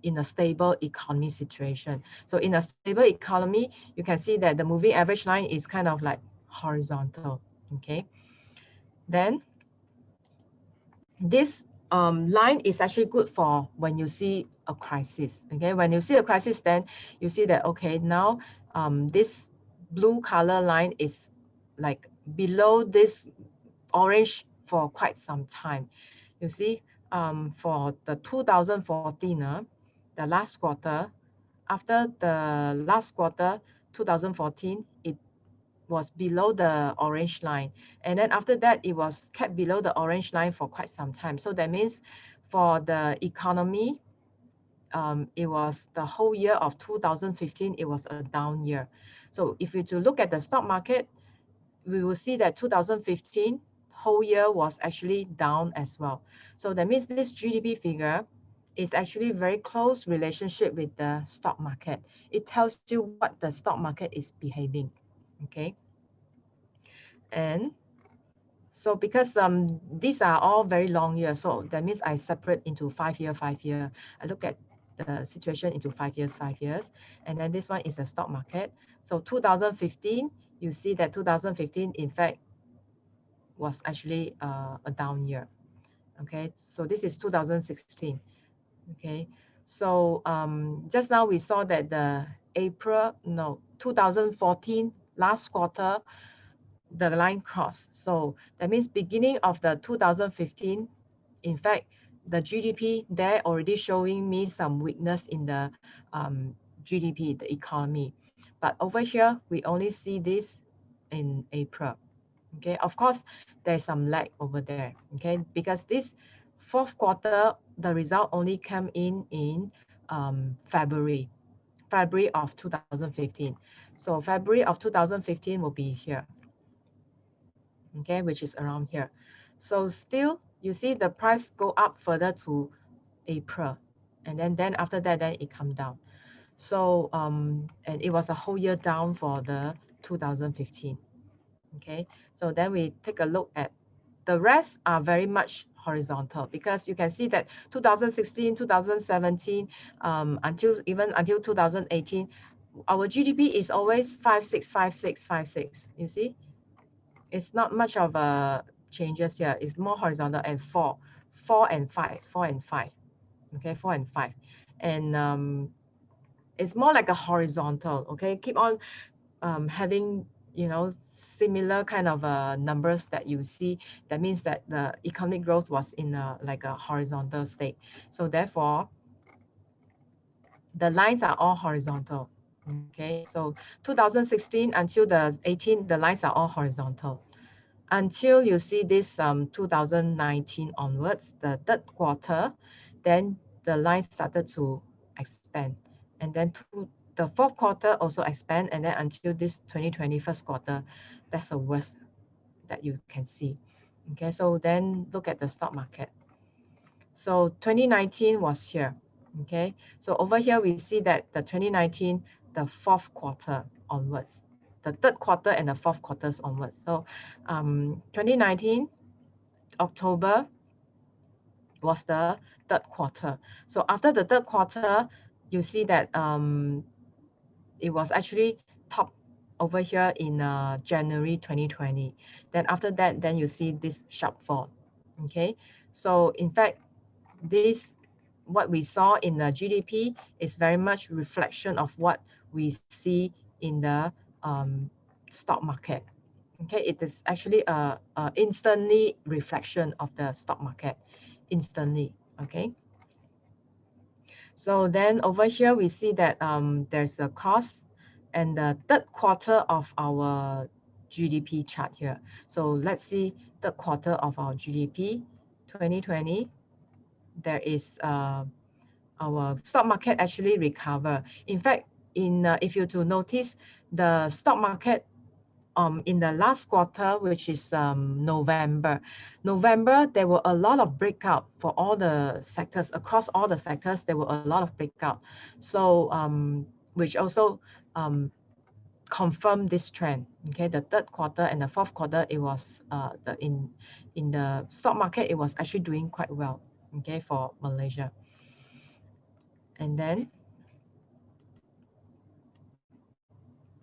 in a stable economy situation. So in a stable economy, you can see that the moving average line is kind of like horizontal. Okay, then this line is actually good for when you see a crisis. Okay, when you see a crisis, then you see that okay, now this blue color line is like below this orange for quite some time. You see, for the 2014, the last quarter, after the last quarter 2014, it was below the orange line, and then after that it was kept below the orange line for quite some time. So that means for the economy, it was the whole year of 2015, it was a down year. So if you to look at the stock market, we will see that 2015 whole year was actually down as well. So that means this GDP figure is actually very close relationship with the stock market. It tells you what the stock market is behaving. Okay. And so because these are all very long years, so that means I separate into 5 year, 5 year. I look at the situation into 5 years, 5 years. And then this one is the stock market. So 2015, you see that 2015, in fact, was actually a down year. Okay, so this is 2016. Okay, so just now we saw that the 2014 last quarter, the line crossed. So that means beginning of the 2015, in fact, the GDP there already showing me some weakness in the GDP, the economy. But over here, we only see this in April. Okay, of course, there's some lag over there. Okay, because this fourth quarter, the result only came in February of 2015. So February of 2015 will be here. Okay, which is around here. So still, you see the price go up further to April, and then after that, then it come down. So and it was a whole year down for the 2015. Okay, so then we take a look at the rest are very much horizontal, because you can see that 2016, 2017, until 2018, our GDP is always 5, 6, 5, 6, 5, 6. You see, it's not much of a changes here. It's more horizontal, and 4 and 5, 4 and 5. Okay, 4 and 5, and it's more like a horizontal. Okay, keep on having, you know, similar kind of numbers that you see. That means that the economic growth was in like a horizontal state. So therefore, the lines are all horizontal. Okay, so 2016 until the 18, the lines are all horizontal. Until you see this 2019 onwards, the third quarter, then the line started to expand. And then the fourth quarter also expand, and then until this 2020 first quarter, that's the worst that you can see. Okay, so then look at the stock market. So 2019 was here. Okay, so over here we see that the 2019, the fourth quarter onwards, the third quarter and the fourth quarters onwards. So 2019 October was the third quarter. So after the third quarter, you see that it was actually top over here in January 2020. Then after that, then you see this sharp fall. Okay, so in fact, this what we saw in the GDP is very much reflection of what we see in the stock market. Okay, it is actually a instantly reflection of the stock market, instantly. Okay, so then over here we see that there's a cross and the third quarter of our GDP chart here. So let's see third quarter of our GDP 2020. There is our stock market actually recover. In fact, if you to notice the stock market in the last quarter, which is November, there were a lot of breakout for all the sectors. Across all the sectors, there were a lot of breakout. So which also confirmed this trend. Okay, the third quarter and the fourth quarter, it was in the stock market, it was actually doing quite well. Okay, for Malaysia. And then,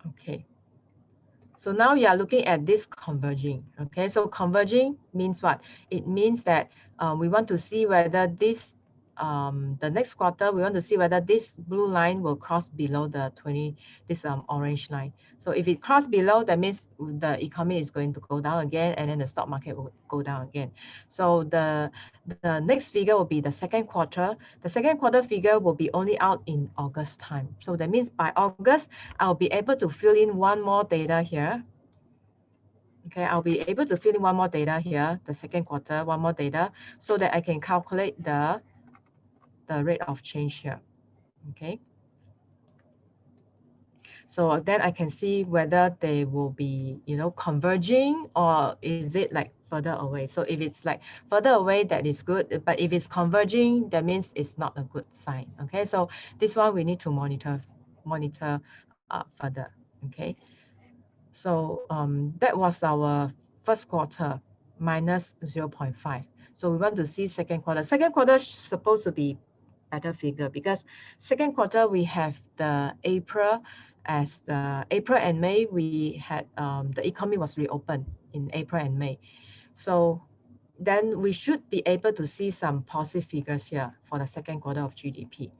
okay. So now you are looking at this converging. Okay, so converging means what? It means that we want to see whether this the next quarter, we want to see whether this blue line will cross below the 20, this orange line. So if it cross below, that means the economy is going to go down again, and then the stock market will go down again. So the next figure will be the second quarter. The second quarter figure will be only out in August time. So that means by August, I'll be able to fill in one more data here. Okay, I'll be able to fill in one more data here, the second quarter, one more data, so that I can calculate the rate of change here. Okay, so then I can see whether they will be, you know, converging, or is it like further away. So if it's like further away, that is good, but if it's converging, that means it's not a good sign. Okay, so this one we need to monitor further. Okay, so that was our first quarter, minus 0.5. So we want to see second quarter. Second quarter is supposed to be better figure, because second quarter we have the April, as the April and May we had the economy was reopened in April and May. So then we should be able to see some positive figures here for the second quarter of GDP.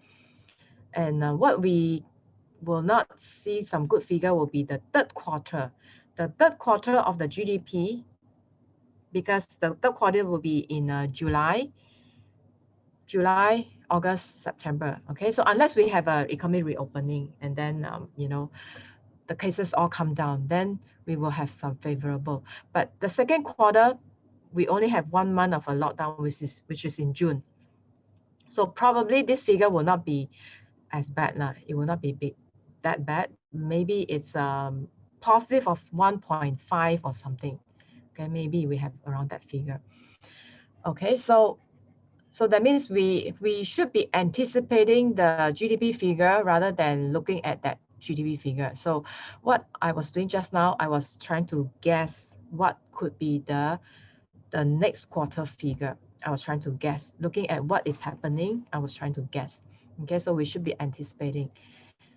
And what we will not see some good figure will be the third quarter. The third quarter of the GDP, because the third quarter will be in July, August, September. Okay, so unless we have a economy reopening, and then you know, the cases all come down, then we will have some favorable. But the second quarter, we only have 1 month of a lockdown, which is in June. So probably this figure will not be as bad lah. It will not be that bad. Maybe it's positive of 1.5 or something. Okay, maybe we have around that figure. Okay, so that means we should be anticipating the GDP figure rather than looking at that GDP figure. So what I was doing just now, I was trying to guess what could be the next quarter figure. I was trying to guess, looking at what is happening, I was trying to guess. Okay, so we should be anticipating,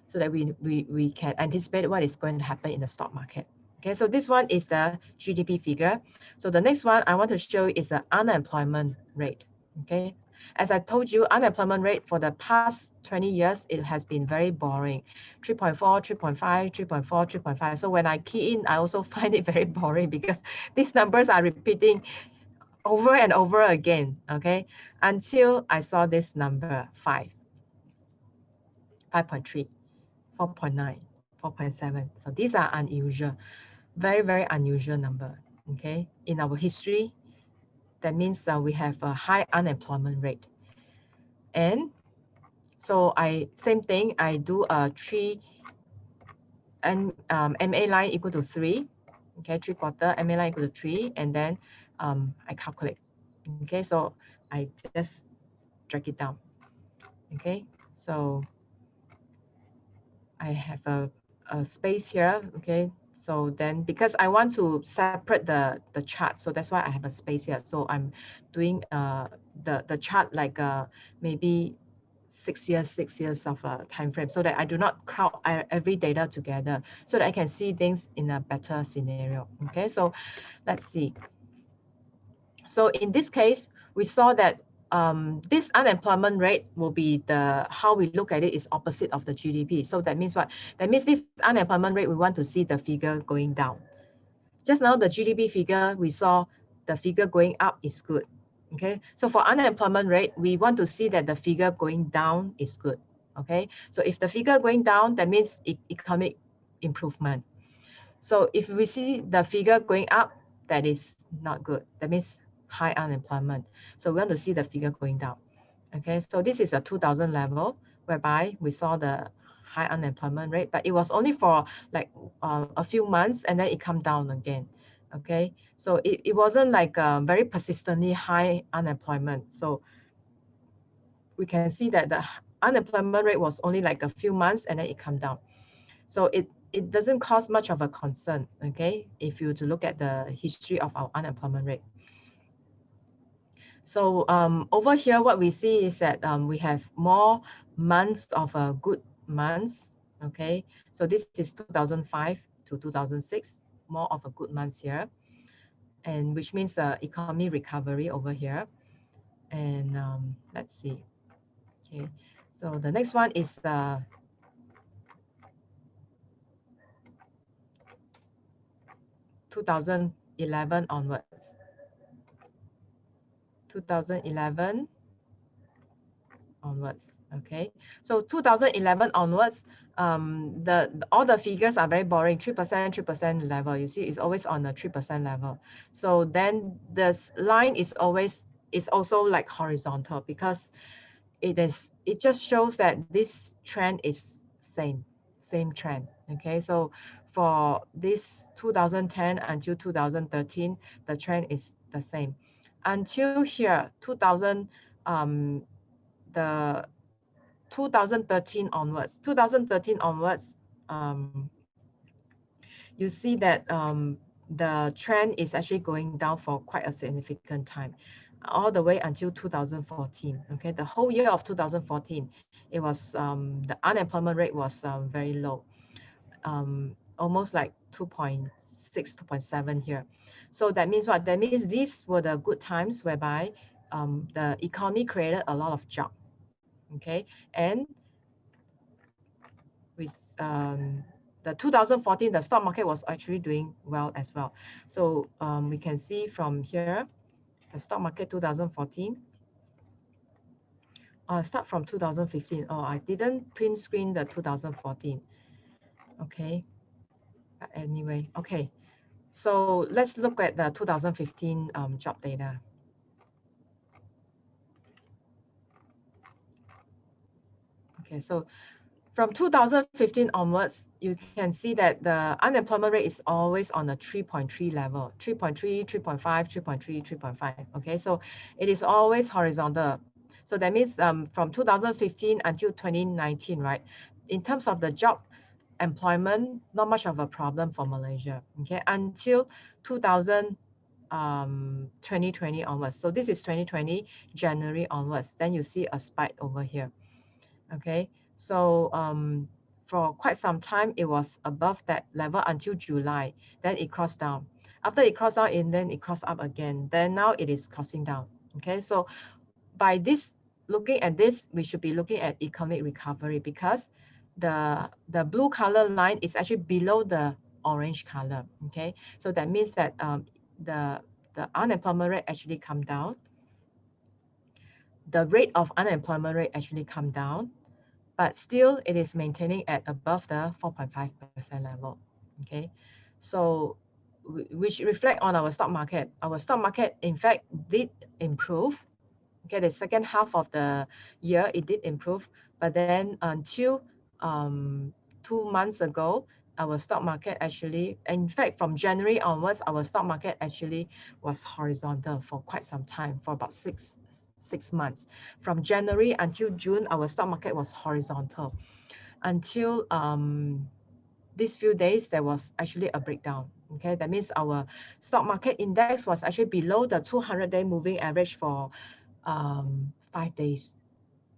so that we can anticipate what is going to happen in the stock market. Okay, so this one is the GDP figure. So the next one I want to show is the unemployment rate. Okay, as I told you, unemployment rate for the past 20 years, it has been very boring. 3.4, 3.5, 3.4, 3.5. So when I key in, I also find it very boring, because these numbers are repeating over and over again. Okay, until I saw this number 5, 5.3, 4.9, 4.7. So these are unusual, very, very unusual number. Okay, in our history, that means we have a high unemployment rate. And so same thing, I do a 3 and MA line equal to 3. Okay, 3/4, MA line equal to 3, and then I calculate. Okay, so I just drag it down. Okay, so I have a space here. Okay, so then because I want to separate the chart, so that's why I have a space here. So I'm doing the chart like maybe 6 years of a time frame, so that I do not crowd every data together, so that I can see things in a better scenario. Okay, so let's see. So in this case, we saw that this unemployment rate will be how we look at it is opposite of the GDP. So that means what? That means this unemployment rate, we want to see the figure going down. Just now, the GDP figure, we saw the figure going up is good. Okay, so for unemployment rate, we want to see that the figure going down is good. Okay, so if the figure going down, that means economic improvement. So if we see the figure going up, that is not good. That means high unemployment. So we want to see the figure going down. Okay, so this is a 2000 level, whereby we saw the high unemployment rate, but it was only for like a few months, and then it come down again. Okay, so it wasn't like very persistently high unemployment. So we can see that the unemployment rate was only like a few months, and then it come down. So it doesn't cause much of a concern. Okay, if you to look at the history of our unemployment rate. So over here, what we see is that we have more months of good months. Okay, so this is 2005 to 2006, more of a good months here, and which means the economy recovery over here. And let's see. Okay, so the next one is 2011 onwards. 2011 onwards. Okay, so 2011 onwards, all the figures are very boring. 3%, 3% level. You see, it's always on the 3% level. So then this line is also like horizontal, because it just shows that this trend is same trend. Okay, so for this 2010 until 2013, the trend is the same until here 2000 the 2013 onwards. 2013 onwards, you see that the trend is actually going down for quite a significant time, all the way until 2014. Okay, the whole year of 2014, it was the unemployment rate was very low, almost like 2.6, 2.7 here. So that means what? That means these were the good times whereby the economy created a lot of jobs. Okay, and with the 2014, the stock market was actually doing well as well. So we can see from here, the stock market 2014. Start from 2015. Oh, I didn't print screen the 2014. Okay, but anyway, okay. So let's look at the 2015 job data. Okay, so from 2015 onwards, you can see that the unemployment rate is always on a 3.3 level, 3.3, 3.5, 3.3, 3.5. Okay, so it is always horizontal. So that means from 2015 until 2019, right? In terms of the job employment, not much of a problem for Malaysia. Okay, until 2020 onwards. So this is 2020, January onwards. Then you see a spike over here. Okay, so for quite some time, it was above that level until July. Then it crossed down. After it crossed down, and then it crossed up again. Then now it is crossing down. Okay, so by this, looking at this, we should be looking at economic recovery, because the blue color line is actually below the orange color. Okay, so that means that the unemployment rate actually come down. The rate of unemployment rate actually come down, but still it is maintaining at above the 4.5% level. Okay, so which reflect on our stock market. Our stock market, in fact, did improve. Okay, the second half of the year, it did improve, but then until 2 months ago, our stock market actually, in fact, from January onwards, our stock market actually was horizontal for quite some time, for about six months. From January until June, our stock market was horizontal until these few days, there was actually a breakdown. Okay, that means our stock market index was actually below the 200-day moving average for 5 days.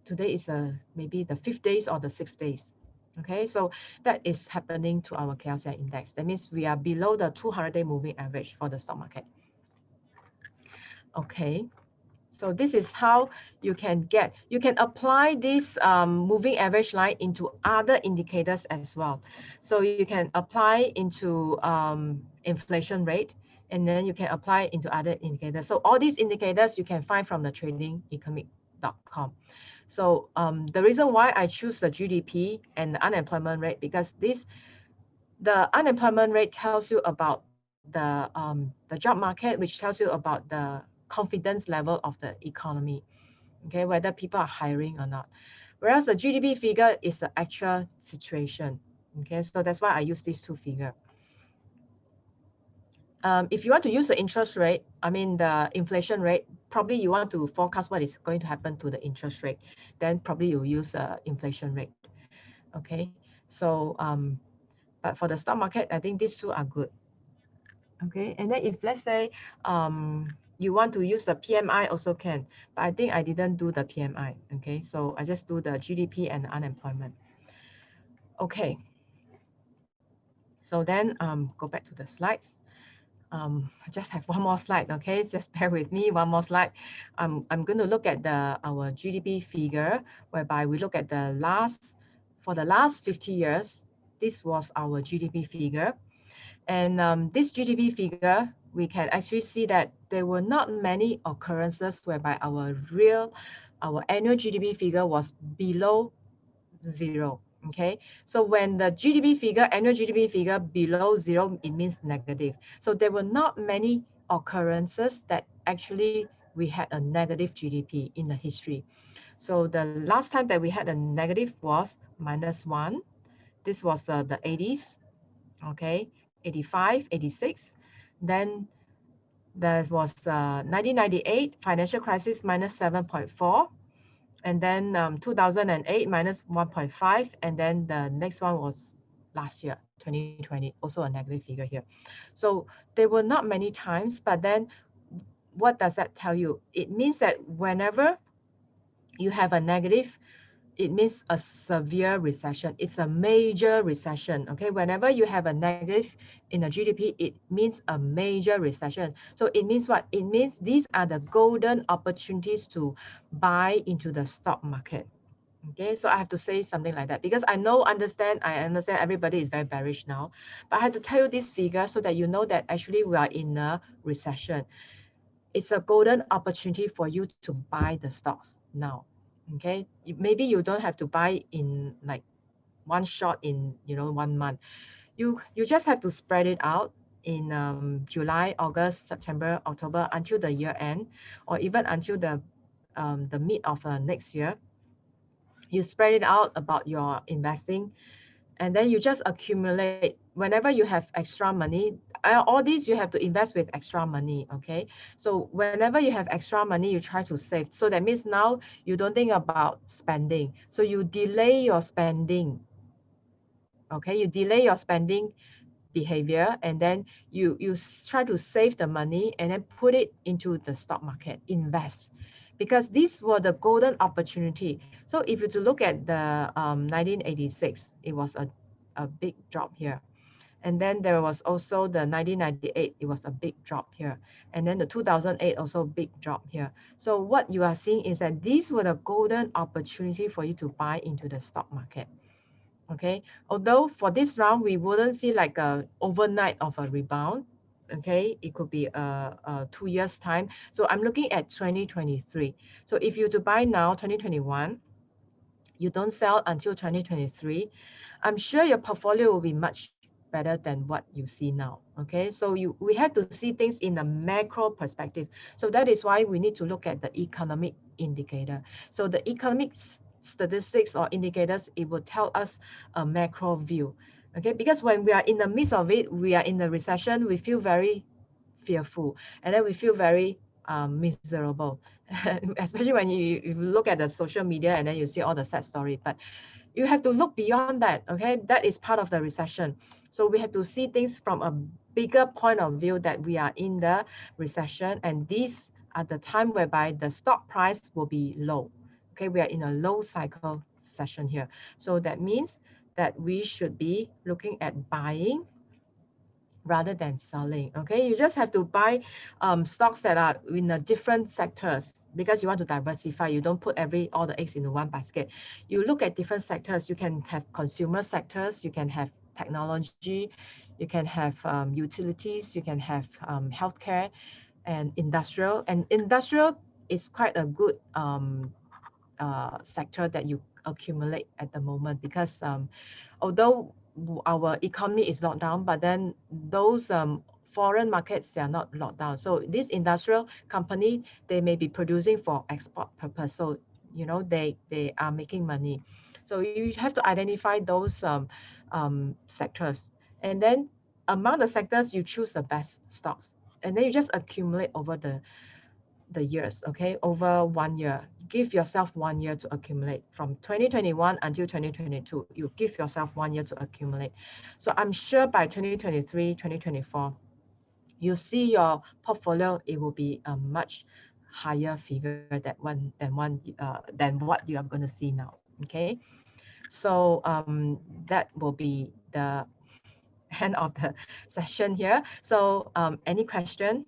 Today is maybe the 5th days or the 6th days. Okay, so that is happening to our KLCI index. That means we are below the 200-day moving average for the stock market. Okay, so this is how you can apply this moving average line into other indicators as well. So you can apply into inflation rate, and then you can apply into other indicators. So all these indicators you can find from the TradingEconomicscom. So the reason why I choose the GDP and the unemployment rate, because the unemployment rate tells you about the job market, which tells you about the confidence level of the economy, okay, whether people are hiring or not. Whereas the GDP figure is the actual situation. Okay, so that's why I use these two figures. If you want to use the interest rate, I mean the inflation rate, probably you want to forecast what is going to happen to the interest rate, then probably you use inflation rate. Okay, so but for the stock market, I think these two are good. Okay, and then if let's say you want to use the PMI, also can, but I think I didn't do the PMI. Okay, so I just do the GDP and the unemployment. Okay, so then go back to the slides. I just have one more slide, okay? Just bear with me, one more slide. I'm going to look at our GDP figure, whereby we look at for the last 50 years, this was our GDP figure. And this GDP figure, we can actually see that there were not many occurrences whereby our annual GDP figure was below 0. Okay, so when the annual GDP figure below 0, it means negative. So there were not many occurrences that actually we had a negative GDP in the history. So the last time that we had a negative was -1. This was the 80s, okay, 85, 86. Then there was 1998 financial crisis, -7.4. And then 2008 -1.5, and then the next one was last year 2020, also a negative figure here. So there were not many times, but then what does that tell you? It means that whenever you have a negative, it means a severe recession. It's a major recession. Okay, whenever you have a negative in a GDP, it means a major recession. So it means what? It means these are the golden opportunities to buy into the stock market. Okay, so I have to say something like that because I understand everybody is very bearish now, but I have to tell you this figure so that you know that actually we are in a recession. It's a golden opportunity for you to buy the stocks now. Okay, maybe you don't have to buy in like one shot in 1 month. You just have to spread it out in July, August, September, October until the year end, or even until the mid of next year. You spread it out about your investing, and then you just accumulate whenever you have extra money. All these you have to invest with extra money. Okay, so whenever you have extra money, you try to save. So that means now you don't think about spending, so you delay your spending. Okay, you delay your spending behavior, and then you try to save the money and then put it into the stock market, invest, because these were the golden opportunity. So if you to look at the 1986, it was a big drop here. And then there was also the 1998, it was a big drop here. And then the 2008, also big drop here. So what you are seeing is that these were the golden opportunity for you to buy into the stock market. Okay, although for this round, we wouldn't see like a overnight of a rebound. Okay, it could be a 2 years time. So I'm looking at 2023. So if you to buy now, 2021, you don't sell until 2023, I'm sure your portfolio will be much better than what you see now. Okay, so we have to see things in a macro perspective. So that is why we need to look at the economic indicator. So the economic statistics or indicators, it will tell us a macro view. Okay, because when we are in the midst of it, we are in the recession, we feel very fearful, and then we feel very miserable, especially when you look at the social media and then you see all the sad story. But you have to look beyond that. Okay, that is part of the recession. So we have to see things from a bigger point of view, that we are in the recession, and these are the time whereby the stock price will be low. Okay, we are in a low cycle session here. So that means that we should be looking at buying rather than selling. Okay, you just have to buy stocks that are in the different sectors, because you want to diversify. You don't put all the eggs in one basket. You look at different sectors. You can have consumer sectors, you can have technology, you can have utilities, you can have healthcare and industrial. And industrial is quite a good sector that you accumulate at the moment, because although our economy is locked down, but then those foreign markets, they are not locked down. So this industrial company, they may be producing for export purpose. So they are making money. So you have to identify those sectors, and then among the sectors, you choose the best stocks, and then you just accumulate over the years. Okay, over 1 year, give yourself 1 year to accumulate. From 2021 until 2022, you give yourself 1 year to accumulate. So I'm sure by 2023, 2024, you see your portfolio, it will be a much higher figure than what you are going to see now. Okay, so that will be the end of the session here. So any question?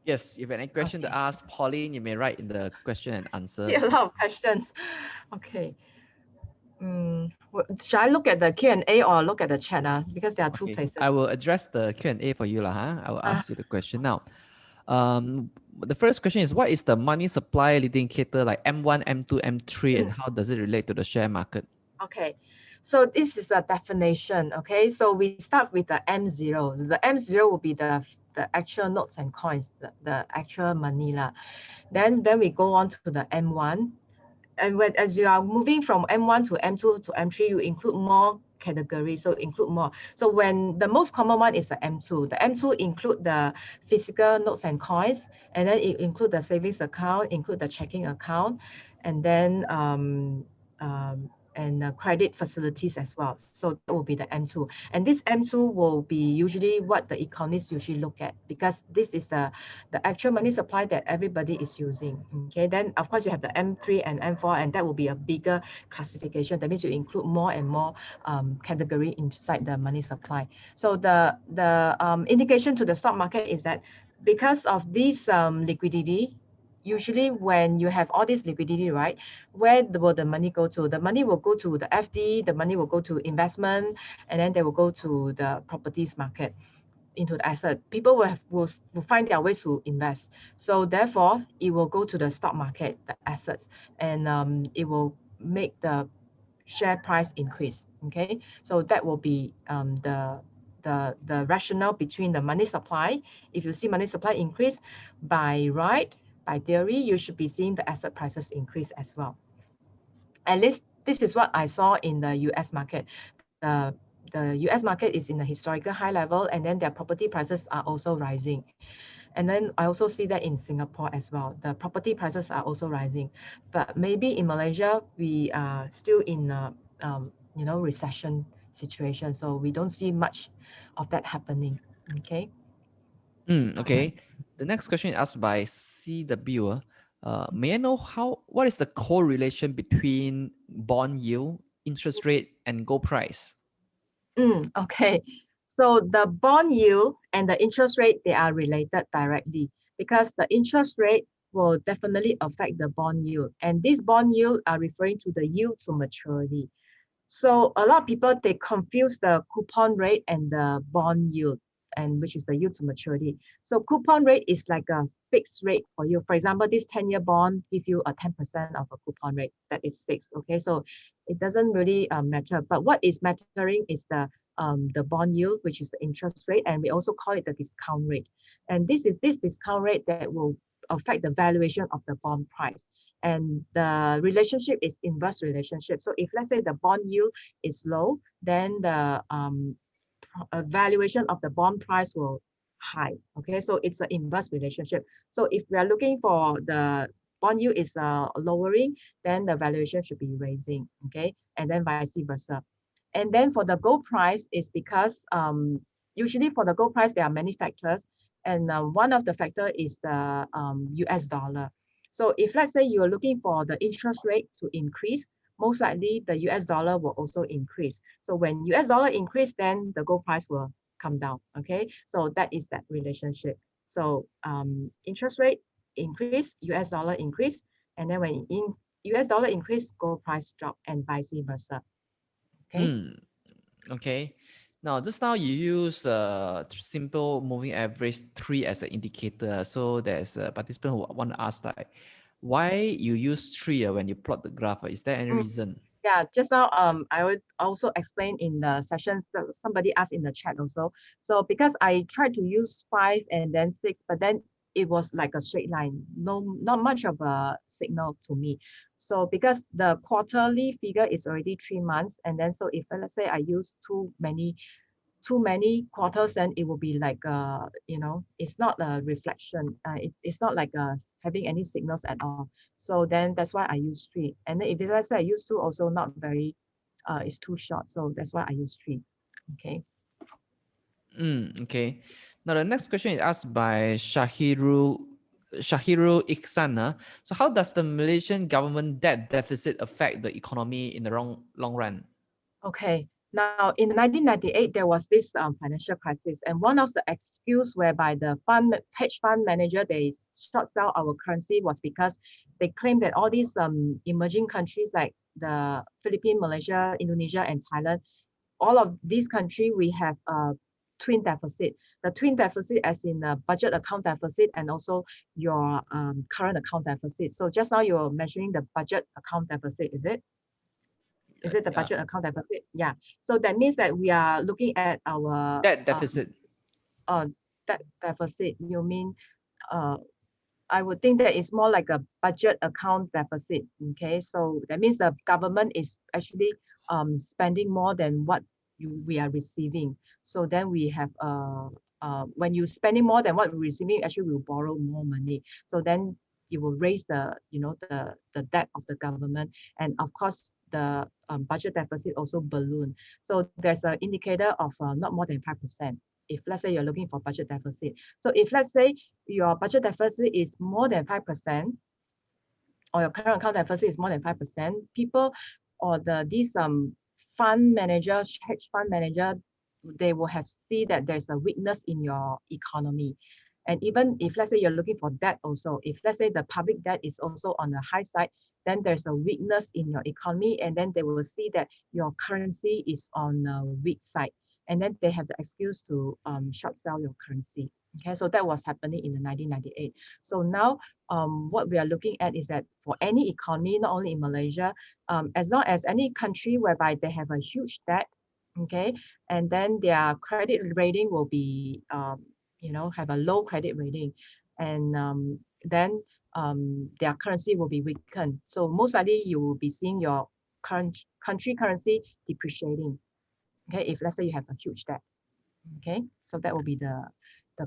Yes, if you have any question to ask Pauline, you may write in the question and
See
answer.
a lot of questions. Okay. Should I look at the Q&A or look at the chat? Because there are two
Okay,
places.
I will address the Q&A for you, huh? I will ask you the question now. The first question is, what is the money supply leading indicator like M1, M2, M3, and how does it relate to the share market?
Okay, so this is a definition. Okay, so we start with the M0. The M0 will be the actual notes and coins, the actual money lah. Then we go on to the M1. And as you are moving from M1 to M2 to M3, you include more categories, so include more. So when the most common one is the M2. The M2 include the physical notes and coins, and then it include the savings account, include the checking account, and then credit facilities as well. So that will be the M2. And this M2 will be usually what the economists usually look at, because this is the actual money supply that everybody is using. Okay, then of course you have the M3 and M4, and that will be a bigger classification. That means you include more and more category inside the money supply. So the indication to the stock market is that because of this liquidity, usually when you have all this liquidity, right, where will the money go to? The money will go to the FD, the money will go to investment, and then they will go to the properties market, into the asset. People will find their ways to invest. So therefore, it will go to the stock market, the assets, and it will make the share price increase. Okay, so that will be the rationale between the money supply. If you see money supply increase, by right, by theory, you should be seeing the asset prices increase as well. At least this is what I saw in the US market. The US market is in a historical high level, and then their property prices are also rising. And then I also see that in Singapore as well. The property prices are also rising. But maybe in Malaysia, we are still in a recession situation. So we don't see much of that happening. Okay.
Okay. The next question is asked by CW. May I know what is the correlation between bond yield, interest rate, and gold price?
Okay. So the bond yield and the interest rate, they are related directly, because the interest rate will definitely affect the bond yield. And this bond yield are referring to the yield to maturity. So a lot of people, they confuse the coupon rate and the bond yield, and which is the yield to maturity. So coupon rate is like a fixed rate for you. For example, this 10-year bond give you a 10% of a coupon rate that is fixed. Okay, so it doesn't really matter. But what is mattering is the bond yield, which is the interest rate, and we also call it the discount rate. And this is this discount rate that will affect the valuation of the bond price. And the relationship is inverse relationship. So if let's say the bond yield is low, then the valuation of the bond price will high. Okay, so it's an inverse relationship. So if we are looking for the bond yield is lowering, then the valuation should be raising. Okay, and then vice versa. And then for the gold price is because usually for the gold price there are many factors, and one of the factor is the US dollar. So if let's say you're looking for the interest rate to increase, most likely the US dollar will also increase. So when US dollar increase, then the gold price will come down. Okay, so that is that relationship. So interest rate increase, US dollar increase, and then when in US dollar increase, gold price drop, and vice versa. Okay.
Okay. Now, just now you use simple moving average 3 as an indicator. So there's a participant who want to ask like, why you use 3 when you plot the graph? Is there any reason?
Yeah, just now I would also explain in the session, somebody asked in the chat also. So because I tried to use 5 and then 6, but then it was like a straight line, not much of a signal to me. So because the quarterly figure is already 3 months, and then so if let's say I use too many quarters, then it will be like it's not a reflection. It's not like having any signals at all. So then that's why I use 3. And then if let's say I use 2, also not very it's too short, so that's why I use 3. Okay.
Okay. Now the next question is asked by Shahiru Iksana. So how does the Malaysian government debt deficit affect the economy in the long run?
Okay. Now, in 1998, there was this financial crisis, and one of the excuse whereby the hedge fund manager, they short sell our currency was because they claimed that all these emerging countries like the Philippines, Malaysia, Indonesia, and Thailand, all of these countries, we have a twin deficit. The twin deficit as in a budget account deficit and also your current account deficit. So just now you're mentioning the budget account deficit, is it? Is it the
Yeah.
budget account deficit? Yeah. So that means that we are looking at our
Debt deficit.
debt deficit. You mean uh, I would think that it's more like a budget account deficit. Okay, so that means the government is actually spending more than what we are receiving. So then we have when you spending more than what we're receiving, actually we will borrow more money. So then you will raise the the debt of the government, and of course the budget deficit also balloon. So there's an indicator of not more than 5%. If let's say you're looking for budget deficit. So if let's say your budget deficit is more than 5%, or your current account deficit is more than 5%, people or these fund manager, hedge fund manager, they will have see that there's a weakness in your economy. And even if let's say you're looking for debt also, if let's say the public debt is also on the high side, then there's a weakness in your economy, and then they will see that your currency is on the weak side, and then they have the excuse to short sell your currency. Okay, so that was happening in the 1998. So now what we are looking at is that for any economy, not only in Malaysia, as long as any country whereby they have a huge debt, okay, and then their credit rating will be, have a low credit rating, and then their currency will be weakened. So most likely you will be seeing your current country currency depreciating. Okay, if let's say you have a huge debt. Okay, so that will be the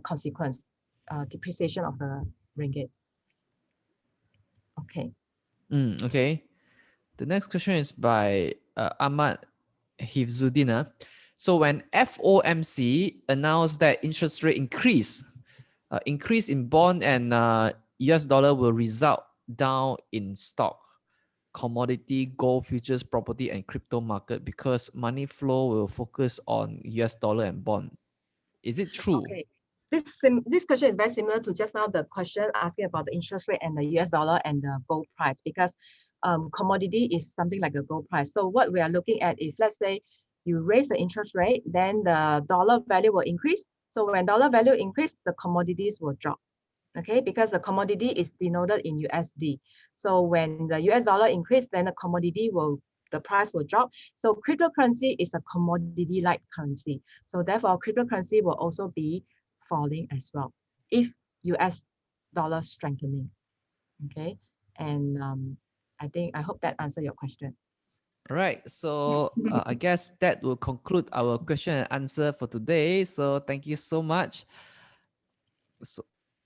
consequence, depreciation of the ringgit. Okay.
Okay. The next question is by Ahmad Hifzuddin. So when FOMC announced that interest rate increase in bond and US dollar will result down in stock, commodity, gold, futures, property, and crypto market because money flow will focus on US dollar and bond. Is it true?
Okay. This question is very similar to just now the question asking about the interest rate and the US dollar and the gold price, because commodity is something like a gold price. So what we are looking at is, let's say you raise the interest rate, then the dollar value will increase. So when dollar value increase, the commodities will drop. Okay, because the commodity is denoted in USD. So when the US dollar increase, then the price will drop. So cryptocurrency is a commodity-like currency. So therefore, cryptocurrency will also be falling as well if US dollar strengthening. Okay, and I hope that answered your question.
All right. So I guess that will conclude our question and answer for today. So thank you so much. So